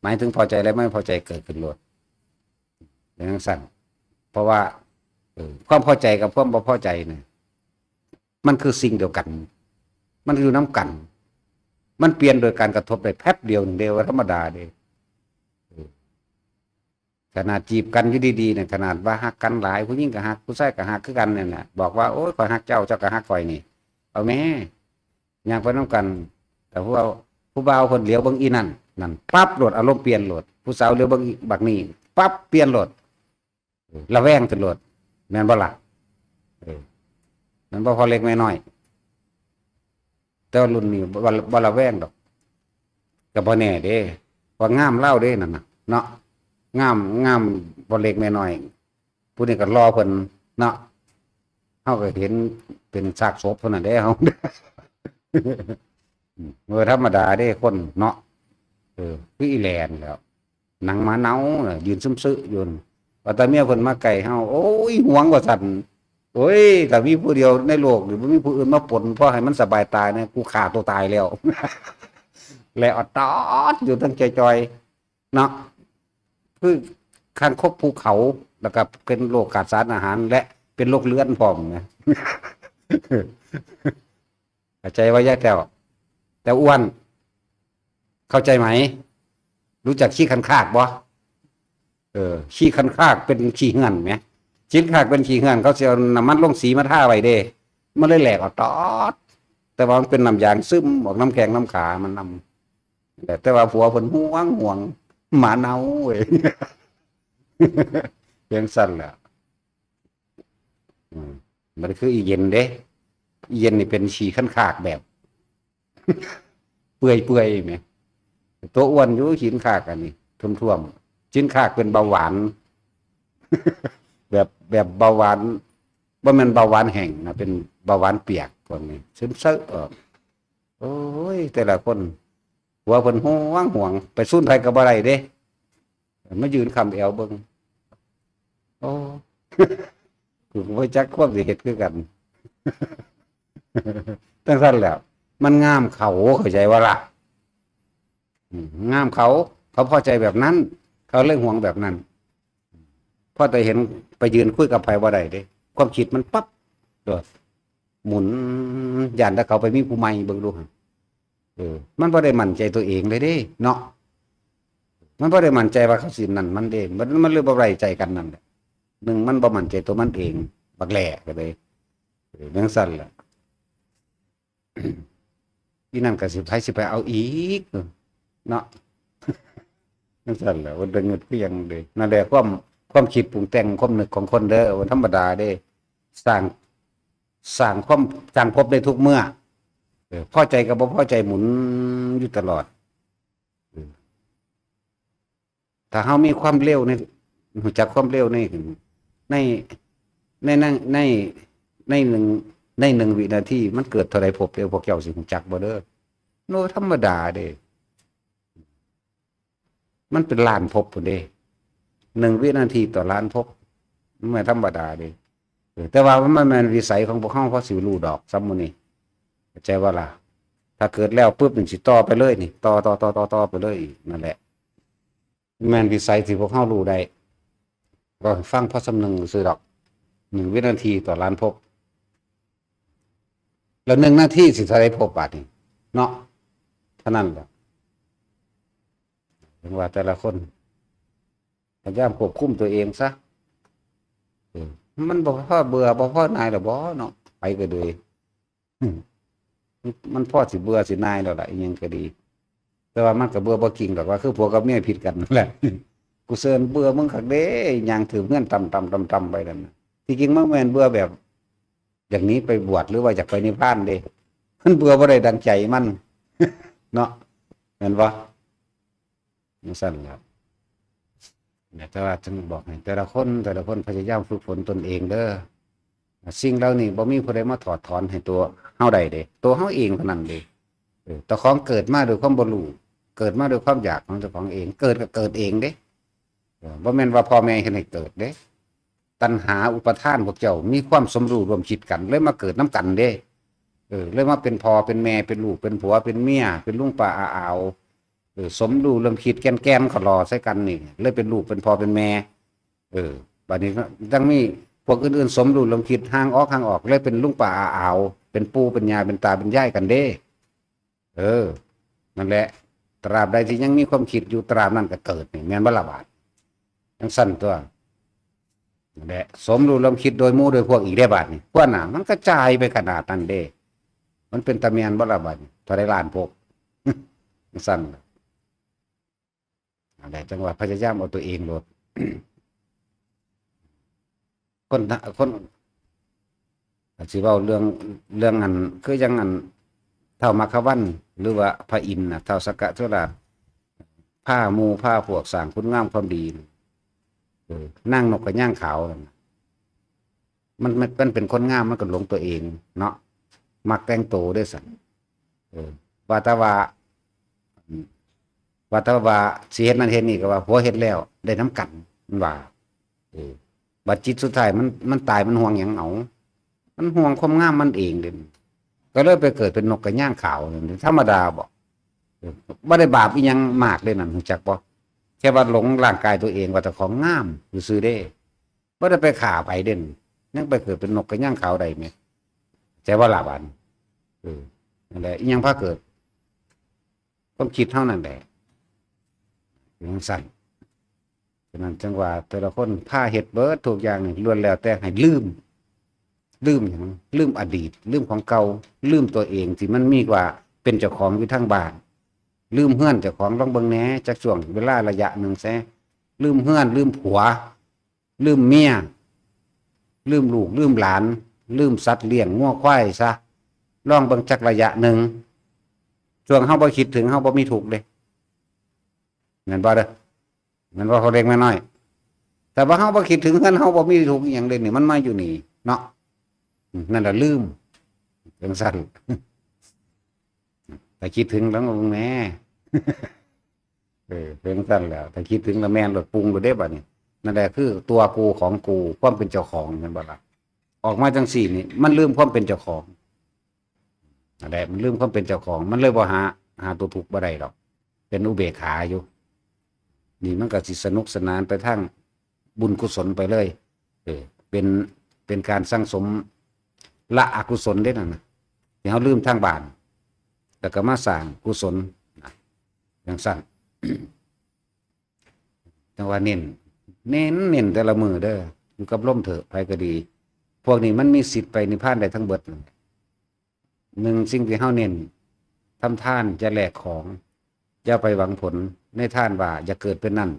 หมายถึงพอใจและไม่พอใจเกิดขึ้นโลดอย่างนั้นสั่นเพราะว่าความพอใจกับความบ่พอใจเนี่ยมันคือสิ่งเดียวกันมันคือน้ำกันมันเปลี่ยนโดยการกระทบได้แป๊บเดียวหนึ่งเดียวธรรมดาเดีขนาดจีบกันอยู่ดีๆเนี่ยขนาดว่าฮักกันหลายผู้หญิงก็ฮักผู้ชายก็ฮักคือกันเนี่ยแหละบอกว่าโอ้ยข่อยฮักเจ้าเจ้าก็ฮักข่อยนี่เอาแม่อยากไปน้ำกัน แต่ผู้บ่าวคนเหลียวเบิ่งอีนั่นปั๊บโหลดอารมณ์เปลี่ยนโหลดผู้สาวเหลียวเบิ่งบักนี่ปั๊บเปลี่ยนโหลดระแวงขึ้นโหลดแม่นบ่ล่ะมันบ่พอเล็กไม่น้อยแต่ว่ารุ่นนี้บ่ระแวงดอกก็บ่แน่เด้ว่างามเล่าเด้นั่นน่ะเนาะงามบ่เล็กไม่น้อยผู้นี้ก็รอเพิ่นเนาะเฮาก็เห็นเป็นซากศพเท่านั้นเด้เฮาเมื่อธรรมดาเด้คนเนาะคืออีแลนแล้วหนังหมาเนายืนซึมซึอยู่ว่าแต่เมียเพิ่นมาไกลเฮาโอ้ยหวงว่าสั่นโอ้ยแต่มีผู้เดียวในโลกหรือบ่มีผู้อื่นมาปนเพราะให้มันสบายตายเนี่ยกูฆ่าตัวตายแล้วแล้วตอดอยู่ทั้งจอยๆเนาะคือคางคกภูเขาแล้วก็เป็นโรคขาดสารอาหารและเป็นโรคเลือดพร้อมนะเข้าใจว่าแยกแต่อ้วนเข้าใจไหมรู้จักขี้คันคากบ่ขี้คันคากเป็นขี้เหือนไหมชิ้นคากเป็นขี้เหือนเขาเสียน้ำมันลงสีมาท่าไว้เด้มันเลยแหลกออกตอดแต่ว่ามันเป็นน้ำยางซึมออกน้ำแข็งน้ำขามันนำแต่ว่าผัวเพิ่นห่วงหมาเน่าเว้ยเพียงสั้นแหละมันคืออีเย็นเด้อีเย็นนี่เป็นขี้คันคากแบบเปื่อยไหมตัวอ้วนอยู่ชิ้นคากอันนี้ท่วมชิ้นคากเป็นเบาหวานแบบเบาหวานว่ามันเบาหวานแห้งนะเป็นเบาหวานเปียกพวกนี้ซึมเซ่อโอ้ยแต่ละคนหัวเพิ่นห่วงไปสู้ไทยกับอะไรเด้มายืนคำเอวเบิ่งโอ้คือว่าจักควบสิเหตุคือกันตั้งสั้นแล้วมันงามเขาเข้าใจว่าล่ะงามเขาพอใจแบบนั้นเขาเรื่องห่วงแบบนั้นพอแต่เห็นไปยืนคุยกับไผบ่ได้เด้ความคิดมันปั๊บโดดหมุนย่านถ้าเขาไปมีผู้ใหม่เบิ่งดูหั่นมันบ่ได้มั่นใจตัวเองเลยเด้เนาะมันบ่ได้มั่นใจว่าเขาสินั่นมันเองมันเลยบ่ไว้ใจกันนั่นแหละหนึ่งมันบ่มั่นใจตัวมันเองบักแหลกก็เลยจังซั่นล่ะอีนั่นก็สิไปเอาอีกเนาะจังซั่นแหละว่าเงินเพียงเลยนั่นแหละความคิดปรุงแต่งความนึกของคนเด้อวันธรรมดาเด้สร้างพบได้ทุกเมื่อพอใจกับบ่พอใจหมุนอยู่ตลอดถ้าเฮามีความเร็วในรู้จักความเร็วในหนึ่งวินาทีมันเกิดเท่าใดพบเร็วพวกเจ้าสิรู้จักบ่เด้อโนธรรมดาเด้มันเป็นล้านภพพุ่นเด้1 วินาทีต่อล้านภพมันไม่ธรรมดาเด้แต่ว่ามันเป็นวิสัยของพวกเฮาเพราะสิรู้ดอกซ้ำมื้อนี้เข้าใจว่าล่ะถ้าเกิดแล้วปุ๊บมันสิต่อไปเลยนี่ต่อไปเลยนั่นแหละแม่นวิสัยที่พวกเฮารู้ได้ก็ฟังพอสำนึงซื่อดอก1 วินาทีต่อล้านภพแล้ว1 นาทีสิเท่าใดภพบาดนี้เนาะเท่านั้นแหละถึงว่าแต่ละคนพยายามควบคุมตัวเองซะมันบ่พอเบื่อบ่พอนายหรอบ่เนาะไปก็เลยมันพอสิเบื่อสินายแล้วล่ะอีหยังก็ดีแต่ว่ามันก็เบื่อบ่จริงดอกว่าคือผัวกับเมียผิดกันนั่นแหละกูเซินเบื่อมึงคักเด้ย่างถือเงื่อนต่ำไปนั่นน่ะที่จริงมันแม่นเบื่อแบบอย่างนี้ไปบวชหรือว่าอยากไปนิพพานเด้มันเบื่อบ่ได้ดังใจมันเนาะแม่นบ่นั่นสั่นแล้วแต่ว่าจึงบอกให้แต่ละคนพยายามฝึกฝนตนเองเด้อสิ่งเหล่านี้บ่มีผู้ใดมาถอดถอนให้ตัวเฮาได้เด้ตัวเฮาเองเท่านั้นเด้แต่ของเกิดมาโดยความบ่รู้ เกิดมาด้วยความอยากของเจ้าของเองเกิดก็เกิดเองเด้บ่แม่นว่าพ่อแม่เฮ็ดให้เกิดเด้ตัณหาอุปทานพวกเจ้ามีความสมรู้ร่วมคิดกันเลยมาเกิดน้ำกันเด้เลยมาเป็นพ่อเป็นแม่เป็นลูกเป็นผัวเป็นเมียเป็นลุงป้าอาอาวสมรู้ร่วมคิดแกนๆขลอใส่กันนี่เลยเป็นลูกเป็นพ่อเป็นแม่บัดนี้จังมีพวกอื่นๆสมรู้ร่วมคิดห่างออกเลยเป็นลุงป้าอาอาวเป็นปู่เป็นย่าเป็นตาเป็นยายกันเด้นั่นแหละตราบใดที่ยังมีความคิดอยู่ตราบนั้นก็เกิดนี่แม่นบ่ล่ะบาดจังสั้นตัวนั่นแหละสมรู้ร่วมคิดโดยหมู่โดยพวกอีกได้บาดนี่พวกน่ะมันกระจายไปขนาดนั้นเด้มันเป็นตะแม่นบ่ล่ะบาดนี่เท่าได้ล้านพวกจังสั้นนั่นแหละจังว่าพยายามเอาตัวเองโลด คนสิเว้าเรื่องอันคือจังอันเท่ามัคควันหรือว่าพระอินทร์น่ะเท่าสกกะทุราชผ้าหมู่ผ้าพวกสร้างคุณงามความดีนั่งนกกระย่างขาวมันเป็นคนงามมันก็หลงตัวเองเนาะมักแต่งโตด้วยสันว่าแต่ว่าสิเฮ็ดนั่นเฮ็ดนี่ก็ว่าผัวเฮ็ดแล้วได้น้ำกันมันว่าบัดจิตสุดท้ายมันตายมันห่วงหยังเอามันห่วงความงามมันเองเด้ก็เลยไปเกิดเป็นนกกระย่างขาวธรรมดาบ่ได้บาปอีหยังมากเลยนั่นรู้จักบ่แค่ว่าหลงร่างกายตัวเองว่าแต่ของงามซื่อๆเด้บ่ได้ไปฆ่าไผเด่นยังไปเกิดเป็นนกกระย่างขาวได้แม่ใจว่าล่ะบัดนั่นแหละอีหยังพาเกิดความคิดเท่านั้นแหละอย่างสั่นฉะนั้นจังว่าแต่ละคนพาเฮ็ดเบิดทุกอย่างนี่ล้วนแล้วแต่ให้ลืมอย่างลืมอดีตลืมของเก่าลืมตัวเองที่มันมีกว่าเป็นเจ้าของอยู่ทั้งบ้านลืมเฮือนเจ้าของลองเบิ่งแหน่จักช่วงเวลาระยะหนึ่งแซะลืมเฮือนลืมผัวลืมเมียลืมลูกลืมหลานลืมสัตว์เลี้ยงงัวควายซะลองเบิ่งจักระยะหนึ่งช่วงเฮาบ่คิดถึงเฮาบ่มีทุกข์เด้แม่นบ่เด้อแม่นบ่เขาเด็กน้อยแต่ว่าเฮาบ่คิดถึงเฮือนเฮาบ่มีทุกข์อีหยังเลยนี่มันมาอยู่นี่เนาะนั่นแหละลืมจังซั่นแต่คิดถึงแล้วก็แม่เป็นสั้นแล้วแต่คิดถึงแล้วแม่นหลดปรุงหลดได้บัดนี้นั่นแหละคือตัวกูของกูความเป็นเจ้าของนั่นบ่ล่ะออกมาจังสี่นี่มันลืมความเป็นเจ้าของนั่นแหละมันลืมความเป็นเจ้าของมันเลยบ่หาตัวถูกบ่ได้หรอกเป็นอุเบกขาอยู่นี่มันก็สิสนุกสนานไปทั้งบุญกุศลไปเลยเป็นการสร้างสมละอกุศลได้นั่นน่ะที่เฮาลืมทางบ้านแล้วก็มาสร้างกุศลอย่างสั้น จังว่าเน้นแต่ละมือเด้ออยู่กับล่มเถอะไปก็ดี พวกนี้มันมีสิทธิ์ไปนิพพานได้ทั้งเบิดหนึ่งสิ่งที่เฮาเน้นทำทานจะแลกของอย่าไปหวังผลในทานว่าอย่าเกิดเป็นนั่น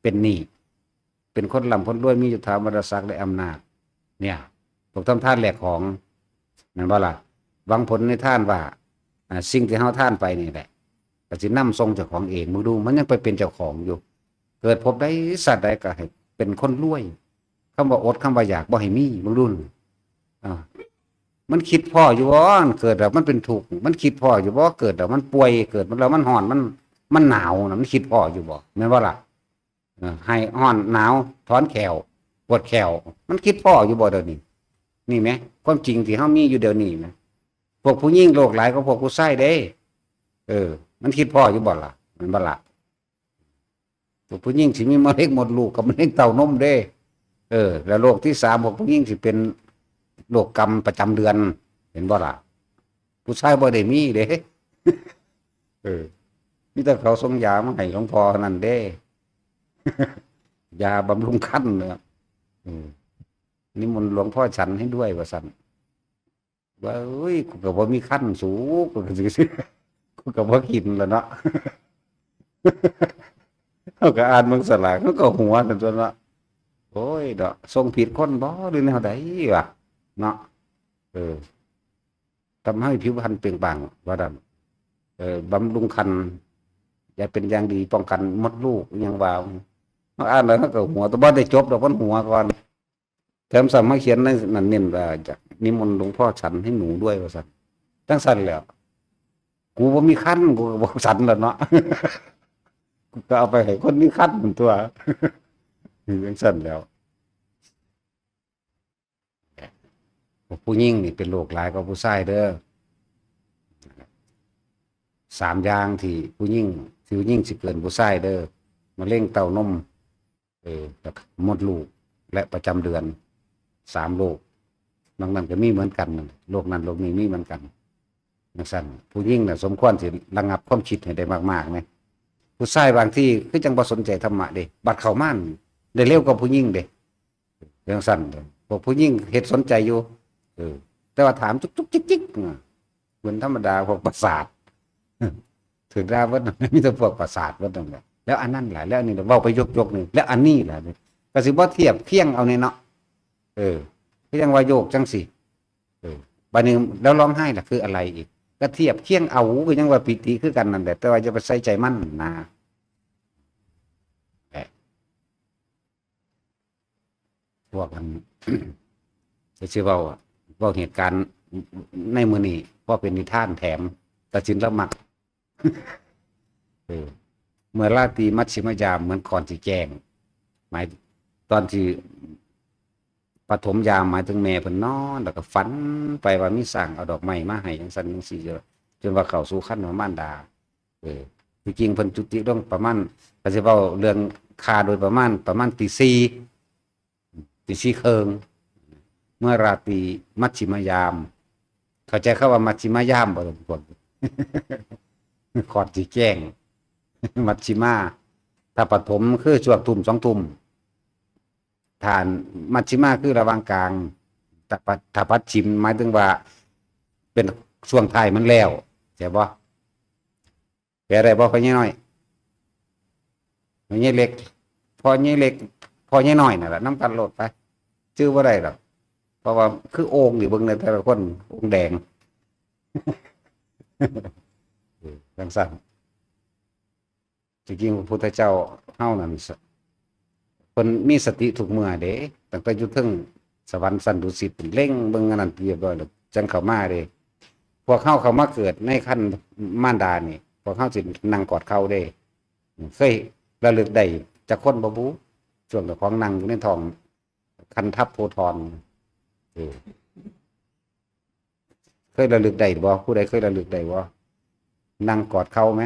เป็นนี่เป็นคนร่ำคนรวยมียศถามรศักดิ์และอำนาจเนี่ยพวกทำทานแลกของนั่นบ่ล่ะหวังผลในทานว่าสิ่งที่เฮาทานไปนี่แหละก็สินำทรงเจ้าของเองมึงดูมันยังไปเป็นเจ้าของอยู่เกิดพบได้สัตว์ใดก็ให้เป็นคนรวยคำว่าอดคำว่าอยากบ่ให้มีมึงดูมันคิดพ่ออยู่บ่เกิดแล้วมันเป็นทุกข์มันคิดพ่ออยู่บ่เกิดแล้วมันป่วยเกิดแล้วมันร้อนมันหนาวนะมันคิดพ่ออยู่บ่แม่นบ่ล่ะให้ร้อนหนาวถอนแขวปวดแขวมันคิดพ่ออยู่บ่เดี๋ยวนี้นี่ไหมความจริงที่เฮามีอยู่เดี๋ยวนี้นะพวกผู้หญิงโลกหลายก็พวกผู้ชายเด้มันคิดพ่ออยู่บ่ล่ะมันบ่ล่ะพวกผู้หญิงสิมีมะเร็งหมดลูกกับมะเร็งเต้านมเด้แล้วโรคที่3พวกผู้หญิงสิเป็นโรคกรรมประจำเดือนเห็นบ่ล่ะผู้ชายบ่ได้มีเด้ มีแต่เขาส่งยามาให้หลวงพ่อนั่นเด้ ยาบำรุงคั้นเนาะนิมนต์หลวงพ่อฉันให้ด้วยว่าซั่นว่าเอ้ยกูก็บ่มีคั้นสูงกูก็บ่กินแล้วเนาะ เขาก็อ่านเบิ่งสลากเขาก็หัวนั่นตัวเนาะโอ้ยดอกส่งผิดคนบ่หรือแนวใดวะเนาะทำให้ผิวพรรณเปล่งปลั่งว่าดันบำรุงคันอย่าเป็นอย่างดีป้องกันมดลูกอย่างว่าเขาอ่านแล้วเขาก็หัวแต่บ่ได้จบดอกมันหัวก่อนแถมสามารถเขียนในนั่นเน้นว่าจะนิมนต์หลวงพ่อฉันให้หนูด้วยว่าซั่นทั้งสั้นแล้ว กูว่ามีคันกูก็บอกสันแล้วเนาะ กูก็เอาไปให้คนมีคันมันตัวเรื่องสั้นแล้วผู้หญิงนี่เป็นโรคหลายกว่าผู้ชายเด้อ3 อย่างที่ผู้หญิงสิเกินผู้ชายเด้อมะเร็งเต้านมแล้วก็มดลูกและประจำเดือน3 โรคนอกนั้นก็มีเหมือนกันโรคนั้นโรคนี้มีเหมือนกันจังซั่นผู้หญิงน่ะสมควรสิระงับความคิดให้ได้มากๆนะผู้ชายบางที่คือจังบ่สนใจธรรมะเด้บัดเข้ามาได้เร็วกว่าผู้หญิงเด้จังซั่นพวกผู้หญิงเฮ็ดสนใจอยู่แต่ว่าถามจุกๆจิกๆเหมือนธรรมดาพวกประสาทถึงได้ว่ามีแต่พวกประสาทว่านั่นแหละแล้วอันนั้นแหละแล้วอันนี้เว้าไปยกนึงแล้วอันนี้แหละก็สิบ่เทียบเคียงเอาเนี่ยเนาะก็ยังว่าโยกจังสิบัดนี้แล้วร้องไห้ล่ะคืออะไรอีกก็เทียบเคียงเอาก็ยังว่าปิติคือกันนั่นแหละแต่ว่าจะไปใส่ใจมันนะพวกมัน จะชื่อเว่าเหตุการณ์ในมื้อนี้ว่าเป็นนิทานแถมตัดสินละมัก เมื่อราตรีมัชชิมยามเหมือนก่อนสิแจ้งหมายตอนที่ปฐมยามหมายถึงแม่เพิ่นนอนแล้วก็ฝันไปว่ามีสร้างเอาดอกไม้มาให้จังซั่นจังซี่จนว่าเข้าสู่ขั้นของมารดาที่จริงเพิ่นจุติลงประมาณก็สิเว้าเรื่องคาโดยประมาณตี 4ตี 4 ครึ่งเมื่อราตรีมัชชิมยามเข้าใจคำว่ามัชชิมยามบ่ทุกคน ขอดสิแจ้ง มัชชิมาถ้าปฐมคือช่วงทุ่ม2 ทุ่มฐานมัชชิมาคือระหว่างกลางถ้าปัดชิมหมายถึงว่าเป็นช่วงท้ายมันแล้วใช่บ่แปลได้บ่พ่อใหญ่น้อยพ่อใหญ่เล็กพ่อใหญ่เล็กพ่อใหญ่น้อยนั่นแหละนำกันโลดไปชื่อบ่ได้หรอกเพราะว่าคือโอ่งนี่เบิ่งในแต่ละคนโอ่งแดง จังซั่นจริงๆพระพุทธเจ้าเฮานั่นเพิ่นมีสติทุกเมื่อเด้ตั้งแต่อยู่เทิงสวรรค์สันดุสิตเล็งเบิ่งอันนั้นเรียบร้อยแล้วจังเข้ามาเด้พวกเฮาเข้ามาเกิดในคันมารดานี่พวกเฮาสินั่งกอดเข่าเด้เคยระลึกได้จักคนบ่บูช่วงเจ้าของนั่งอยู่ในท้องคันทัพโพธรเคยระลึกได้บ่ผู้ใดเคยระลึกได้บ่นั่งกอดเข่าไหม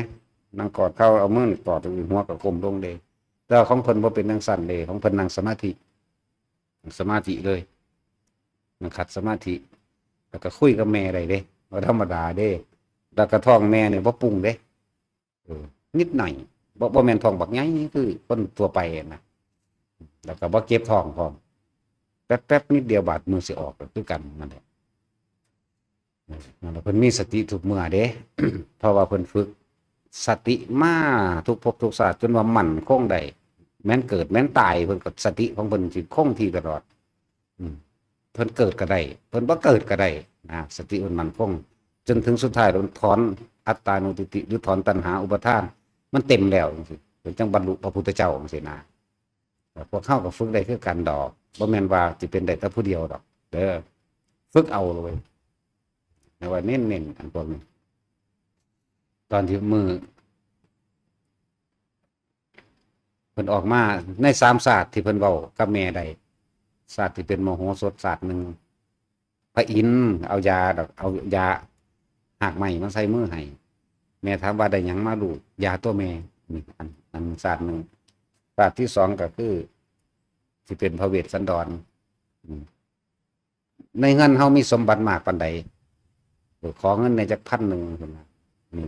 นั่งกอดเข่าเอามือกอดหัวกับก้มลงเด้แต่ของเพิ่นบ่เป็นจังซั่นเด้ของเพิ่นนั่งสมาธิเลยนั่งขัดสมาธิแล้วก็คุยกับแม่ได้เด้บ่ธรรมดาเด้แล้วก็ท้องแม่เนี่ยบ่ปรุงเด้นิดหน่อยบ่แม่นท้องบักใหญ่คือคนทั่วไปนะแล้วก็บ่เก็บท้องพร้อมแป๊บๆนิดเดียวบาดมือสิออกคือกันนั่นแหละเพิ่นมีสติทุกเมื่อเด้ เพราะว่าเพิ่นฝึกสติมาทุกภพทุกชาติจนว่ามั่นคงได้แม้นเกิดแม้นตายเพิ่นก็สติของเพิ่นสิคงที่ตลอดเพิ่นเกิดก็ได้เพิ่นบ่เกิดก็ได้สติเพิ่นมั่นคงจนถึงสุดท้ายเพิ่นถอนอัตตานุทิฏฐิหรือถอนตัณหาอุปาทานมันเต็มแล้วจังซี่เพิ่นจังบรรลุพระพุทธเจ้าจังซี่นะพวกเฮาก็ฝึกได้คือกันดอกบ่แม่นว่าสิเป็นได้แต่ผู้เดียวดอกเด้อฝึกเอาเลยแต่ว่าเน้นๆอันพวกนี้ตอนที่มือเพิ่นออกมาใน3ศาสตร์ที่เพิ่นเว้ากับแม่ได้ศาสตร์ที่เป็นมโหสถศาสตร์นึงพระอินทร์เอายาหากไม้มาใส่มือให้แม่ถามว่าได้หยังมาลูกยาตัวแม่นี่อันศาสตร์นึงศาสตร์ที่2ก็คือสิเป็นพระเวสสันดรในเงินเฮามีสมบัติมากปานใดขอเงินในจัก1,000พุ่นน่ะนี่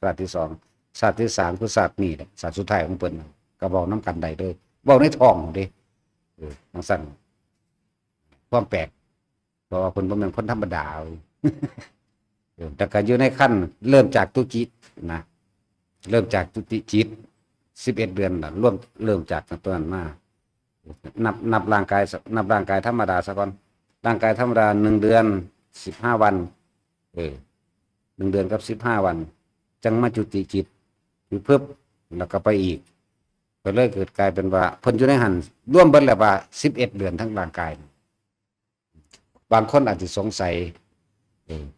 ศาสตร์ที่2ศาสตร์ที่3คือศาสตร์นี่แหละศาสตร์สุดท้ายของเพิ่นก็เว้านำกันได้เลยเว้าในท้องเด้จังซั่นความแปลกเพราะว่าเพิ่นบ่แม่นคนธรรมดาแต่ก็อยู่ในขั้นเริ่มจากตุจิตนะเริ่มจากตุติจิต11เดือนน่ะเริ่มจากตอนนั้นมานับร่างกายธรรมดาซะก่อนร่างกายธรรมดา1เดือน15วัน1เดือนกับ15วันจังมาจุติจิตอยู่เพิ่มแล้วก็ไปอีกก็เลยเกิดกลายเป็นว่าเพิ่นอยู่ในหันร่วมเบิดแล้วว่า11เดือนทั้งร่างกายบางคนอาจจะสงสัย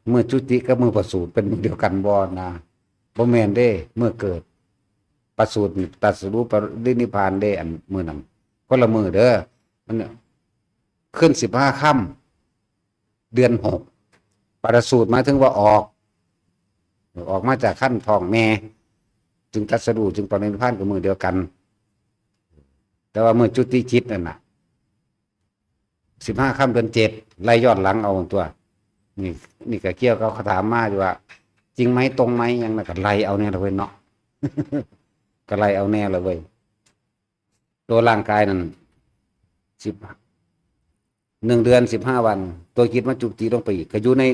เมื่อจุติกับมือประสูติเป็นมือเดียวกันบ่นะบ่แม่นเด้เมื่อเกิดประสูติตรัสรู้ปรินิพพานเด้อันมื้อนั้นคนละมื้อเด้อมันขึ้น15 ค่ำเดือน6ประสูติหมายถึงว่าออกมาจากขั้นท้องแม่จึงตรัสรู้จึงปรินิพพานกับมือเดียวกันแต่ว่ามือจุติจิตนั่นน่ะ15 ค่ำเดือน7ไล่ย้อนหลังเอาตัวนี่ก็เกี่ยวกับเขาถามมาอยู่ว่าจริงไหมตรงไหมยังน่ะก็ไล่เอาเนี่ยละเว้ยเนาะ ก็ไล่เอาแน่ละเว้ยตัวร่างกายนั่น1 เดือน 15 วันตัวจิตมันจุติลงไปอีกก็อยู่ใน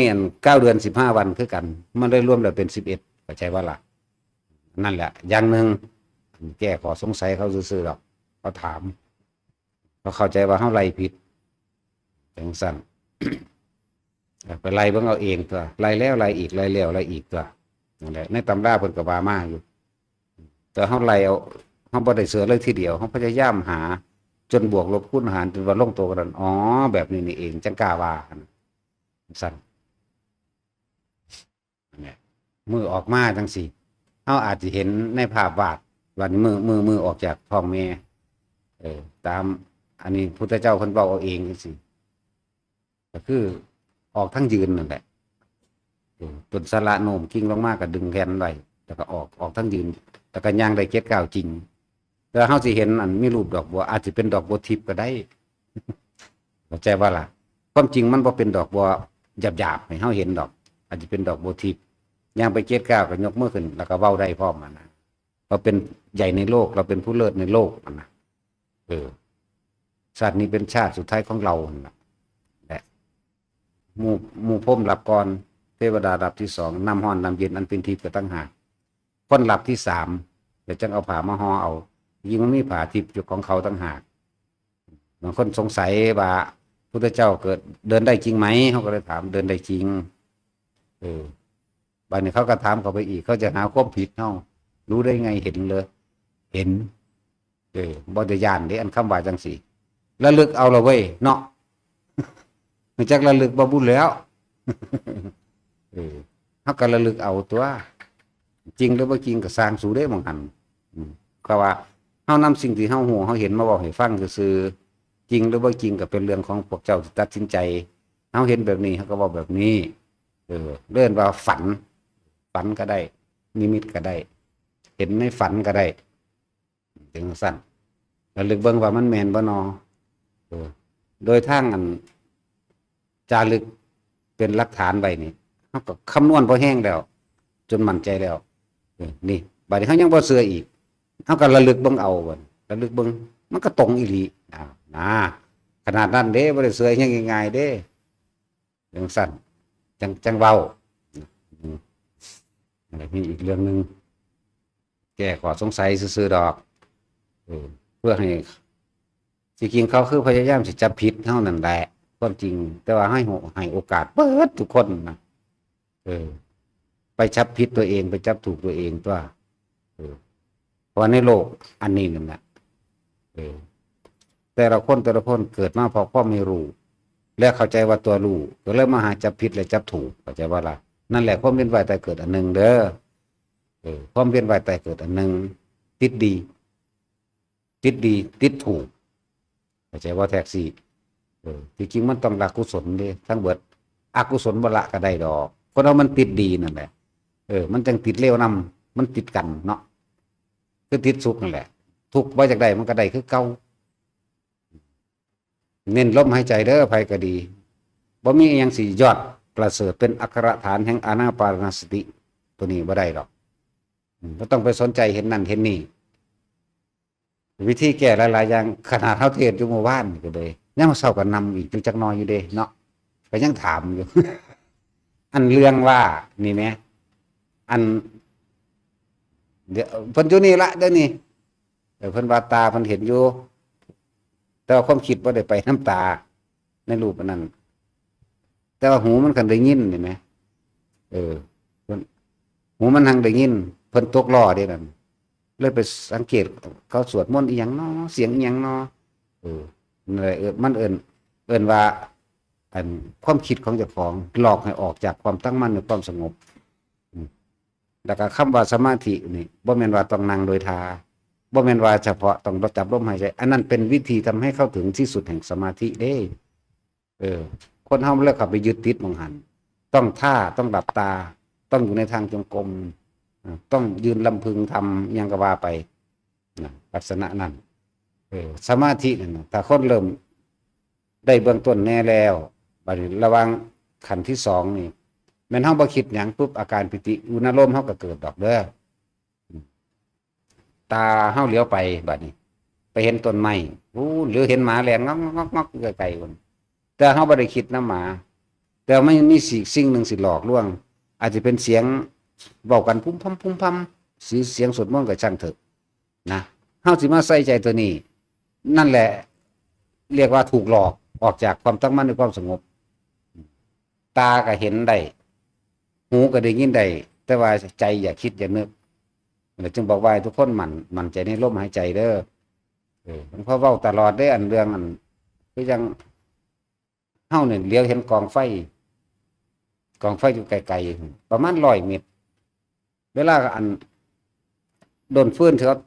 อัน9 เดือน 15 วันคือกัน มันได้รวมแล้วเป็น11เข้าใจว่าล่ะนั่นแหละอย่างหนึ่งแก้ขอสงสัยเขาซื่อๆหรอกเขาถามเขาเข้าใจว่าเขาไล่ผิดอย่างสั้น ไปไล่เบิ่งเอาเองตัวไล่แล้วไล่อีกไล่แล้วไล่อีกตัวนั่นแหละในตำราเพิ่นก็ว่ามาอยู่แต่เขาไล่เอาเขาบ่ได้เสือเลยทีเดียวเขาพยายามหาจนบวกลบคูณหารจนว่าลงตัวกันอ๋อแบบนี้นี่เองจังกล้าว่าสั้นเนี่ยมือออกมาจังสี่เขาอาจจะเห็นในภาพวาดวันนี้มือออกจากท้องแม่ตามอันนี้พุทธเจ้าเพิ่นเว้าเอาเองจังซี่ก็คือออกทั้งยืนนั่นแหละต้นสละโน้มกิ้งลงมาก็ดึงแขนไว้แล้วก็ออกทั้งยืนแต่ก็ย่างได้เจ็ดก้าวจริงแต่เฮาสิเห็นอันมีรูปดอกบัวอาจจะเป็นดอกบัวทิพย์ก็ได้เข้าใจว่าล่ะความจริงมันบ่เป็นดอกบัวหยาบๆให้เฮาเห็นดอกอาจจะเป็นดอกบัวทิพย์ย่างไปเจ็ดก้าวก็ยกมือขึ้นแล้วก็เว้าได้พร้อมมันนะเราเป็นใหญ่ในโลกเราเป็นผู้เลิศในโลกมันนะชาตินี้เป็นชาติสุดท้ายของเราแหละหมู่พรหมหลับก่อนเทวดาหลับที่2น้ำห้อนน้ำเย็นอันเป็นทิพย์ก็ตั้งหากคนหลับที่3เดี๋ยวจังเอาผ้ามาห่อเอายิ่งมันมีผ้าทิพย์อยู่ของเขาตั้งหากบางคนสงสัยว่าพุทธเจ้าเกิดเดินได้จริงไหมเขาก็เลยถามเดินได้จริงบัดนี้เขาก็ถามเขาไปอีกเขาจะหาความผิดเขารู้ได้ไงเห็นเลยเห็นบ่ได้ย่านเด้อันคำว่าจังสี่ระลึกเอาละเว้ยเนาะมันจักระลึกบ่บุญแล้วเฮาก็ระลึกเอาตัวจริงหรือบ่จริงก็สร้างสู่ได้บางหันก็ว่าเฮานำสิ่งที่เฮาฮู้เฮาเห็นมาบอกให้ฟังซื่อๆจริงหรือบ่จริงก็เป็นเรื่องของพวกเจ้าที่ตัดสินใจเฮาเห็นแบบนี้เฮาก็บอกแบบนี้เรื่องว่าฝันก็ได้นิมิตก็ได้เห็นในฝันก็ได้จังซั่นระลึกเบิ่งว่ามันแม่นบ่นอโดยทางอันจารึกเป็นหลักฐานไว้นี่เฮาก็คำนวณพอแห้งแล้วจนมั่นใจแล้วนี่บัดนี้เฮายังบ่เชื่ออีกเฮาก็ระลึกเบิ่งเอาบัดระลึกเบิ่งมันก็ตรงอีหลีนะขนาดนั้นเด้บ่ได้เชื่อยังง่ายๆเด้จังซั่นจังเว้ามีอีกเรื่องนึงแก้ข้อสงสัยซื่อๆดอกเพื่อให้จริงๆเขาคือพยายามสิจับผิดเท่านั้นแหละความจริงแต่ว่าให้โอกาสเปิดทุกคนนะไปจับผิดตัวเองไปจับถูกตัวเองตัวเพราะในโลกอันนี้นั่นแหละแต่ละคนเกิดมาเพราะความไม่รู้และเข้าใจว่าตัวรู้ก็เลยมาหาจับผิดและจับถูกเข้าใจว่าล่ะนั่นแหละความเวียนว่ายตายเกิดอันหนึ่งเด้อความเวียนว่ายตายเกิดอันหนึ่งติดดีติดถูกเข้าใจว่าแท็กซี่จริงๆมันต้องละกุศลดิทั้งเบิดอกุศลบ่ละก็ได้ดอกคนเรามันติดดีนั่นแหละมันจังติดเลวนำมันติดกันเนาะคือติดสุขนั่นแหละทุกข์บ่จากใดมันก็ได้คือเก่าเน้นลมหายใจเด้อภัยก็ดีบ่มีอีหยังสิยอดประเสริฐเป็นอักขระฐานแห่งอานาปานสติตัวนี้บ่ได้หรอกบ่ต้องไปสนใจเห็นนั่นเห็นนี่วิธีแก้หลายๆอย่างขนาดเฮาเทศอยู่เมื่อวานก็เลยยังมาเศร้ากันนำอีกจักหน่อยอยู่เด้เนาะก็ยังถามอยู่ อันเรื่องว่านี่แหมอันเดี๋ยวเพิ่นอยู่นี่ละเดี๋ยวนี้เพิ่นว่าตาเพิ่นเห็นอยู่แต่ว่าความคิดบ่ได้ไปน้ำตาในรูปอันนั้นแต่ว่าหูมันคันได้ยินนี่แหมหูมันหังได้ยินเพิ่นตกล้อเด้นั่นเลยไปสังเกตเขาสวดมนต์อีหยังเนาะเสียงอีหยังเนาะนั่นแหละมันเอิ้นว่า อันความคิดของเจ้าของหลอกให้ออกจากความตั้งมั่นในความสงบแล้วก็คำว่าสมาธินี่บ่แม่นว่าต้องนั่งโดยทาบ่แม่นว่าเฉพาะต้องจับลมหายใจอันนั้นเป็นวิธีทำให้เข้าถึงที่สุดแห่งสมาธิเด้คนเฮาเลิกขับไปยึดติดมองหันต้องท่าต้องหลับตาต้องอยู่ในทางจงกรมต้องยืนลำพึงทำยังก็ว่าไปลักษณะนั้นสมาธินั่นถ้าคนเริ่มได้เบื้องต้นแน่แล้วบัดนี้ระวังขั้นที่สองนี่แม่นเฮาบ่คิดหยังปุ๊บอาการปิติอุณโลมเฮาก็เกิดดอกเด้อตาเฮาเลี้ยวไปบัดนี้ไปเห็นต้นไม้หรือเห็นหมาแล่นงอกๆไกลๆพุ่นแต่เฮาบ่ได้คิดนำหมาแต่ไม่มีสิ่งหนึ่งสิหลอกลวงอาจจะเป็นเสียงเว้ากันพุ่มพำเสียงสวดมนต์ก็ช่างเถอะนะเฮาสิมาใส่ใจตัวนี้นั่นแหละเรียกว่าถูกหลอกออกจากความตั้งมั่นในความสงบตาก็เห็นได้หูก็ได้ยินได้แต่ว่าใจอย่าคิดอย่านึกจึงบอกว่าทุกคนมั่นใจในลมหายใจเด้อมันเพราะเว้าตลอดได้อันเรื่องอันคือยังเฮาเนี่ยเลี้ยวเห็นกองไฟอยู่ไกลๆประมาณ100 เมตรเวลาอันโดนฟืนเขา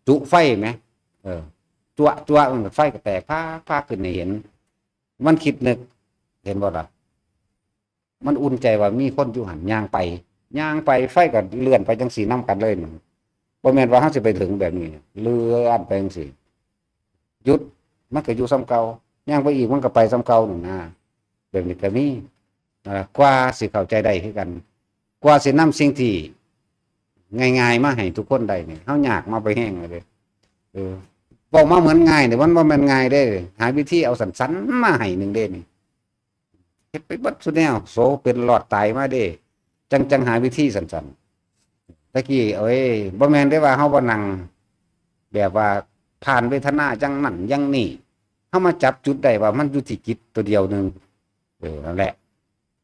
จุไฟไหมตัวมันไฟก็แตกพาขึ้นให้เห็นมันคิดนึกเห็นบ่ล่ะมันอุ่นใจว่ามีคนอยู่หันย่างไปไฟก็เลื่อนไปจังสีน้ำกันเลยนี่บ่แม่นว่าเฮาสิไปถึงแบบนี้เลื่อนไปจังซี่หยุดมันก็อยู่ซ้ำเก่าย่างไปอีกมันก็ไปซ้ำเก่านั่นนะแบบนี้ก็มีกว่าสิเข้าใจได้คือกันกว่าสินำสิ่งที่ง่ายๆมาให้ทุกคนได้นี่เฮายากมาไปแห้งเลยบอกมาเหมือนง่ายแต่มันบ่แม่นง่ายเด้หาวิธีเอาสันๆมาให้นึงเด้นี่เฮ็ดไปเบิดซุแนวโสเป็นหลอดตายมาเด้จังหาวิธีสันๆตะกี้บ่แม่นได้ว่าเฮาบ่นั่งแบบว่าผ่านเวทนาจังนั่นจังนี่เฮามาจับจุดได้ว่ามันอยู่ที่จิตตัวเดียวนึงนั่นแหละ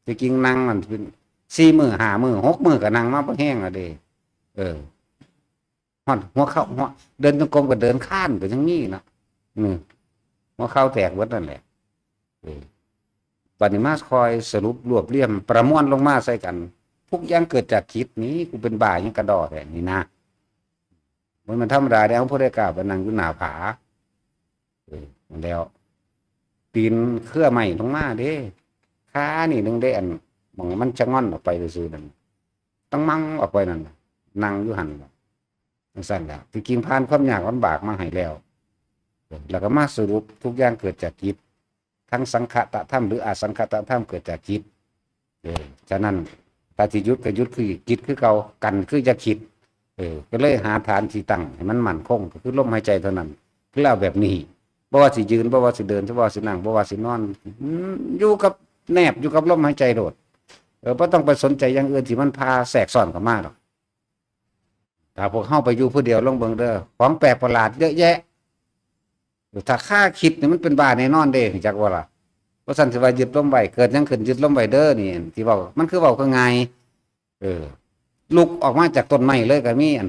จริงๆนั่งมันเป็น4 มื้อ5 มื้อ6 มื้อก็นั่งมาบ่แห้งอ่ะเด้หัวเข่าเดินจงกรมกับเดินข้านก็ยังมีนะหัวเข่าแตกหมดนั่นแหละบัดนี้มาคอยสรุปรวบเรียมประมวลลงมาใส่กันทุกอย่างเกิดจากคิดนี้กูเป็นบ่ายังกระดอแท้นี่นะมันธรรมดาแล้วพระได้กล่าวว่านั่งอยู่หน้าผาแล้วปีนเครือใหม่ลงมาเด้ขานี่นึงได้อันมันจะงอนออกไปซื่อๆนั่นต้องมั่งออกไปนั่นนั่งอยู่หันสั่นแล้วที่กินผ่านความยากลำบากมาให้แล้วก็มาสรุปทุกอย่างเกิดจากจิตทั้งสังขตธรรมหรืออสังขตธรรมเกิดจากจิตฉะนั้นตาจิยุทธกับยุทธคือจิตคือเก่ากันคือจะคิดก็เลยหาฐานที่ตั้งให้มันมั่นคงก็คือลมหายใจเท่านั้นคือเล่าแบบนี้บ่ว่าสิยืนบ่ว่าสิเดินบ่ว่าสินั่งบ่ว่าสินอนอยู่กับแนบอยู่กับลมหายใจโดดบ่ต้องไปสนใจอย่างอื่นที่มันพาแทรกซ้อนเข้ามาหรอกถ้าพวกเข้าไปอยู่ผู้เดียวลงเบิ่งเด้อของแปลกประหลาดเยอะแยะถ้าค่าคิดนี่มันเป็นบ้าแน่นอนเด้จักว่าล่ะเพราะฉะนั้นสิว่ายึดลมไว้เกิดยังขึ้นยึดลมไว้เด้อนี่ที่เว้ามันคือเว้าก็ง่ายลุกออกมาจากต้นไม้เลยก็มีอัน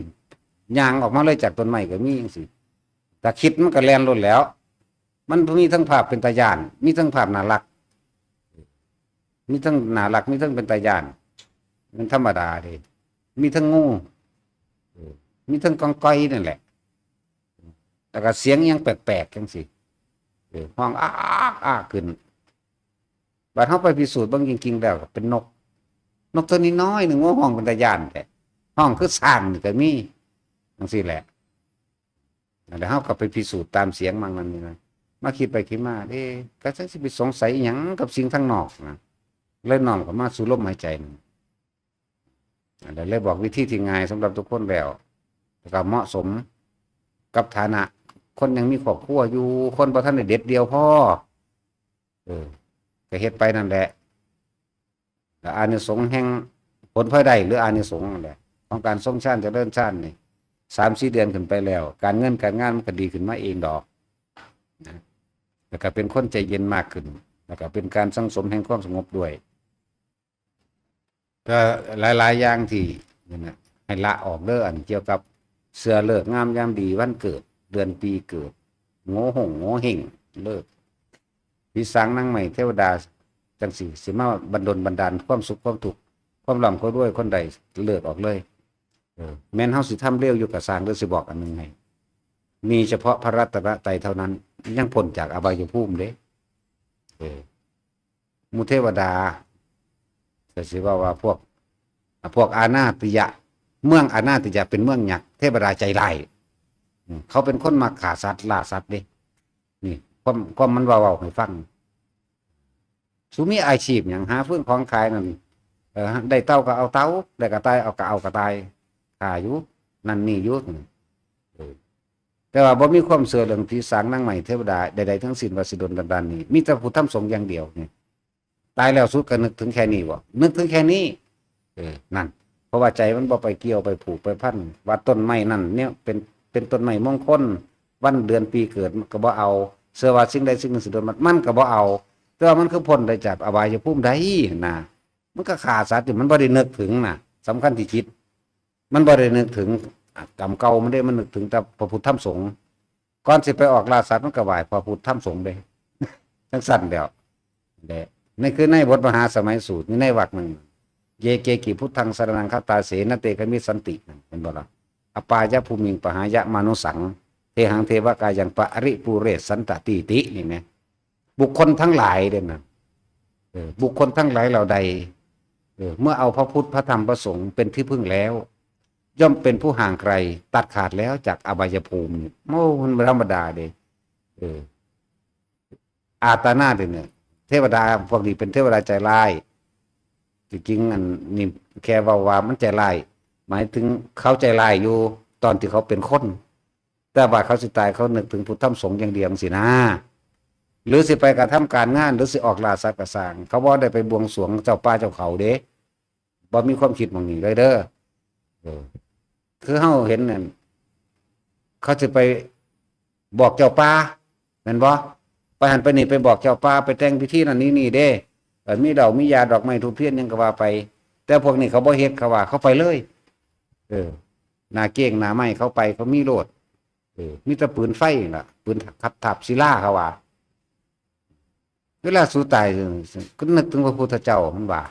ย่างออกมาเลยจากต้นไม้ก็มีจังซี่แต่คิดมันก็แล่นล้นแล้วมันมีทั้งภาพเป็นตาญาณมีทั้งภาพน่ารักมีทั้งน่ารักมีทั้งเป็นตาญาณมันธรรมดาเด้มีทั้งงูมีทั้งกองก้อยนั่นแหละแต่ก็เสียงยังแปลกๆจังสิห้องอ้าขึ้นบัดเฮาไปพิสูจน์เบิ่งจริงๆแล้วก็เป็นนกตัวนี้น้อยหนึ่งว่าห้องเป็นตาญาณแต่ห้องคือสร้างนี่ก็มีจังซี่แหละแล้วเฮาก็ไปพิสูจน์ตามเสียงมันนี่นะมาคิดไปคิดมาก็จังสิไปสงสัยหยังกับสิ่งข้างนอกนะเลยน้อมเข้ามาสู่ลมหายใจนั่นเลยบอกวิธีที่ง่ายสำหรับทุกคนแล้วก็เหมาะสมกับฐานะคนยังมีครอบครัวอยู่คนบ่ทันได้เด็ดเดียวพ่อก็เฮ็ดไปนั่นแหละอานิสงส์แห่งผลพลอยได้หรืออานิสงส์นั่นแหละของการทรงชาติเจริญชาตินี่3-4 เดือนขึ้นไปแล้วการเงินการงานมันก็ดีขึ้นมาเองดอกนะแล้วก็เป็นคนใจเย็นมากขึ้นแล้วก็เป็นการสังสมแห่งความสงบด้วยก็หลายๆอย่างที่นี่ให้ละออกเด้ออันเกี่ยวกับเสื้อเลิกงามยามดีวันเกิดเดือนปีเกิดโง่หงโง่เห่งเลิกพิสังนั่งใหม่เทวดา จังสิมาบันดาลความสุขความทุกข์ความร่ำความรวยคนใดเลิกออกเลยแม้นเฮาสิทำเร็วอยู่กับสร้างหรือสิบอกอันนึงให้มีเฉพาะพระรัตนตรัยเท่านั้นยังพ้นจากอบายภูมิเด้มุเทวดาแต่สิว่าพวกอานาติยะเมืองอานาติยะเป็นเมืองหยักเทวดาใจร้ายเขาเป็นคนมาฆ่าสัตว์ล่าสัตว์เด้นี่ความมันเว้าให้ฟังสุมีอาชีพอย่างหาฟื้นของขายนั่นได้เต้าก็เอาเต้าได้กระต่ายเอากระต่ายขายอยู่นั่นนี่อยู่แต่ว่าบ่มีความเสื่อเรื่องผีสางนางใหม่เทวดาใดๆทั้งสิ้นว่าสิดลบันดาลนี่มีแต่ผู้ทำสงฆ์อย่างเดียวนี่ตายแล้วสุดก็นึกถึงแค่นี้บ่นึกถึงแค่นี้นั่นเพราะว่าใจมันบ่ไปเกี่ยวไปผูกไปพันว่าต้นไม้นั่นเนี่ยเป็นต้นไม้มงคลวันเดือนปีเกิดมันก็บ่เอาเชื่อว่าสิ่งใดสิ่งหนึ่งสิโดนมันก็บ่เอาแต่ว่ามันคือพ้นได้จากอบายภูมิใดนะมันก็ฆ่าสัตว์อยู่มันบ่ได้นึกถึงน่ะสำคัญที่จิตมันบ่ได้นึกถึงกรรมเก่ามันได้มันนึกถึงแต่พระพุทธธรรมสงฆ์ก่อนสิไปออกล่าสัตว์มันก็ไหว้พระพุทธธรรมสงฆ์เด้จังสั่นแล้วนี่คือในบทมหาสมัยสูตรนี่ในวรรคหนึ่งเยเกกิพุทธังสรณังคัตตาเสนเตกมิสันติเป็นบ่ล่ะอปายะภูมิงปหายะมนุสังเทหังเทวกายังปะริปุเรศสันตติตินี่นะบุคคลทั้งหลายเด่นนะบุคคลทั้งหลายเหล่าใดเมื่อเอาพระพุทธพระธรรมพระสงฆ์เป็นที่พึ่งแล้วย่อมเป็นผู้ห่างไกลตัดขาดแล้วจากอบายภูมิโอ้มันธรรมดาเด้อาตานาเนี่ยเทวดาพวกนี้เป็นเทวดาใจร้ายจริงๆอันนี่แค่ว่ามันใจร้ายหมายถึงเขาใจร้ายอยู่ตอนที่เขาเป็นคนแต่ว่าเขาสิตายเขานึกถึงพุทธธรรมสงฆ์อย่างเดียวสินะหรือสิไปกระทำการงานหรือสิออกล่าสัตว์กระสางเขาบ่ได้ไปบวงสรวงเจ้าป่าเจ้าเขาเด้บ่มีความคิดมองนี้เลยเด้อคือเฮาเห็นนั่นเขาจะไปบอกเจ้าป่าแม่นบ่ไปหันไปนี่ไปบอกเจ้าป่าไปแต่งพิธีนั่นนี่เด้มีดอกมียาดอกไม้ทูบเทียนยังก็ว่าไปแต่พวกนี้เขาบ่เฮ็ดเขาว่าเขาไปเลยหน้าเก้งหน้าไม้เขาไปเขามีโลดมีแต่ปืนไฟน่ะปืนขับทับศิลาเขาว่าเวลาสู้ตายก็นึกถึงพระพุทธเจ้ามันว่า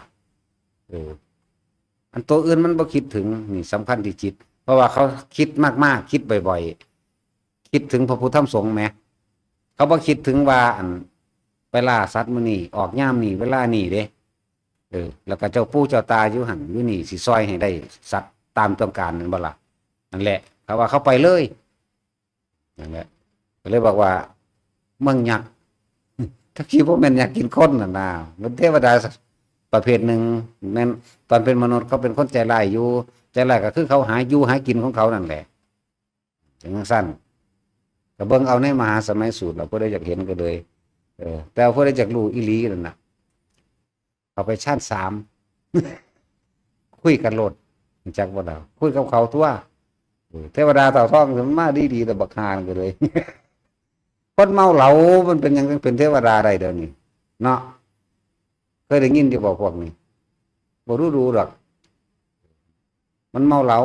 อันตัวอื่นมันบ่คิดถึงนี่สำคัญที่จิตเพราะว่าเขาคิดมากๆคิดบ่อยๆคิดถึงพระพุทธธรรมสงฆ์แม้เขาบ่คิดถึงว่าอันไปล่าสัตว์มื้อนี้ออกยามนี้เวลานี้เด้แล้วก็เจ้าปู่เจ้าตาอยู่หั่นอยู่นี่สิซอยให้ได้สัตว์ตามต้องการนั่นบ่ล่ะนั่นแหละเขาว่าเขาไปเลยนั่นแหละก็เลยบอกว่าเมืองยักษ์ถ้าคิดว่าแม่นอยากกินคนน่ะนะมันเทวดาประเภทหนึ่งนั่นตอนเป็นมนุษย์เขาเป็นคนใจร้ายอยู่ใจร้ายก็คือเขาหาอยู่หากินของเขานั่นแหละอย่างสั้นก็เบิ่งเอาในมหาสมัยสูตรเราผู้ใดอยากเห็นก็เลยแต่ผู้ใดอยากรู้อีหลีนั่นน่ะเอาไปชาติ3คุยกันโลดจักบ่ดาวคุยกับเขาทั่วเทวดาเต่าทองมันมาดีๆแต่บักฮานก็เลยคนเมาเหล้ามันเป็นยังเป็นเทวดาได้เดี๋ยวนี้เนาะเคยได้ยินที่บอกพวกนี้บ่รู้หรอกมันเมาเหล้า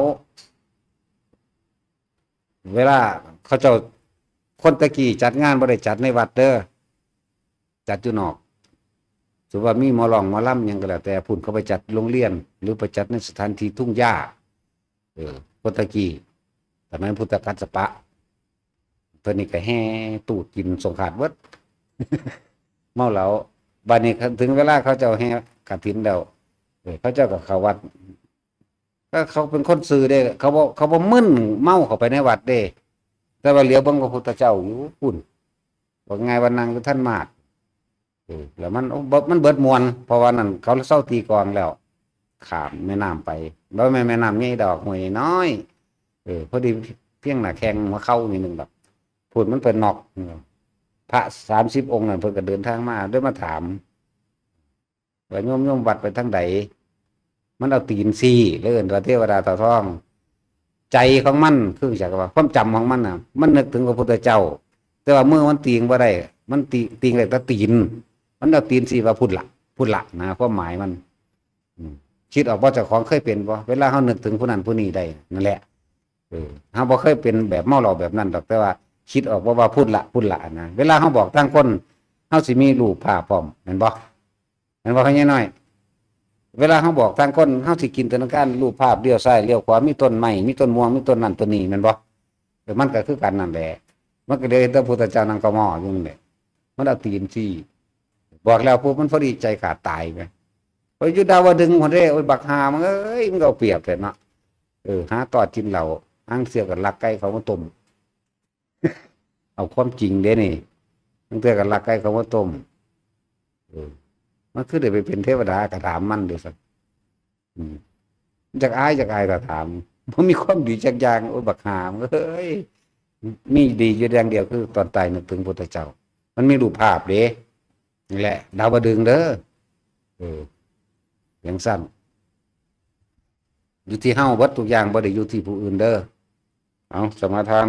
เวลาเขาเจ้าคนตะกี้จัดงานบ่ได้จัดในวัดเด้อจัดอยู่นอกสมมุติว่ามีหมอร้องหมอลำหยังก็แล้วแต่พุ่นเขาไปจัดโรงเรียนหรือไปจัดในสถานที่ทุ่งหญ้าคนตะกี้สมัยพุทธกัสสปะเพิ่นนี่ก็แห่ตูดกินสงขาดเบิด เมาเหล้าบัดนี้ถึงเวลาเขาเจ้าแห่กฐินแล้วเขาเจ้าก็เข้าวัดก็เขาเป็นคนซื่อเด้เขาบ่มึนเมาเข้าไปในวัดเด้แต่ว่าเหลียวเบิ่งพระพุทธเจ้าอยู่พุ่นว่าไงวันนั้นคือท่านมาดแล้วมันเบิดมวลเพราะว่านั่นเขาเศร้าตีกลองแล้วข้ามแม่น้ำไปบ่แม่แม่น้ำใหญ่ดอกห้วยน้อยพอดีเพียงหน้าแข้งมาเข้านิดนึงแบบพูดมันเป็นนอกพระ30 องค์นั่นเพิ่นก็เดินทางมาด้วยมาถามว่าโยมวัดไปทางใดมันเอาตีนซี่เลยเอิ้นว่าเทวดาเต่าทองใจของมันคือจักว่าความจำของมันน่ะมันนึกถึงพระพุทธเจ้าแต่ว่าเมื่อมันตีงบ่ได้มันตีงได้แต่ตีนมันเอาตีนซี่ว่าพูดละนะความหมายมันคิดออกว่าเจ้าของเคยเป็นบ่เวลาเฮานึกถึงผู้นั้นผู้นี้ได้นั่นแหละเฮาบ่เคยเป็นแบบเมาเหล้าแบบนั้นดอกแต่ว่าคิดออกว่าพูดละนะเวลาเฮาบอกทางคนเฮาสิมีรูปภาพพร้อมแม่นบ่ มันว่าเขาแย่น้อยเวลาเขาบอกทางคนเขาสิกินตนาการรูปภาพเลี้ยวซ้ายเลี้ยวขวามีต้นไม้มีต้นม่วงมีต้นนั่นต้นนี้แมันบ่มันก็คือกันนั่นแหละมันก็เลยพระพุทธเจ้านั่งกระหม่ออยู่นั่นแหละมันเอาตีนที่บอกแล้วปุ๊บมันพอดีใจขาดตายไปพอยุดาวดึงคนเด้โอ้ยบักหามันเอ้ยมันก็เอาเปรียบเลยเนาะหาต่อกินเหล่าอ้างเสียกับลักไก่เขามาต้มเอาความจริงเด้นี่ตั้งแต่กับลักไก่เขามาต้มมันคือเดี๋ยวไปเป็นเทวดากระถามมันเดี๋ยวสักจากอายกระถามมันมีความดีจากอย่างโอ้ยบักหามเอ้ยมีดีอยู่อย่างเดียวคือตอนตายนึกถึงพุทธเจ้ามันมีรูปภาพเด้นี่แหละดาวดึงเด้ออย่างสั้นอยู่ที่เฮ้าวัดทุกอย่างบ่ได้อยู่ที่ผู้อื่นเด้อเอาสมาทาน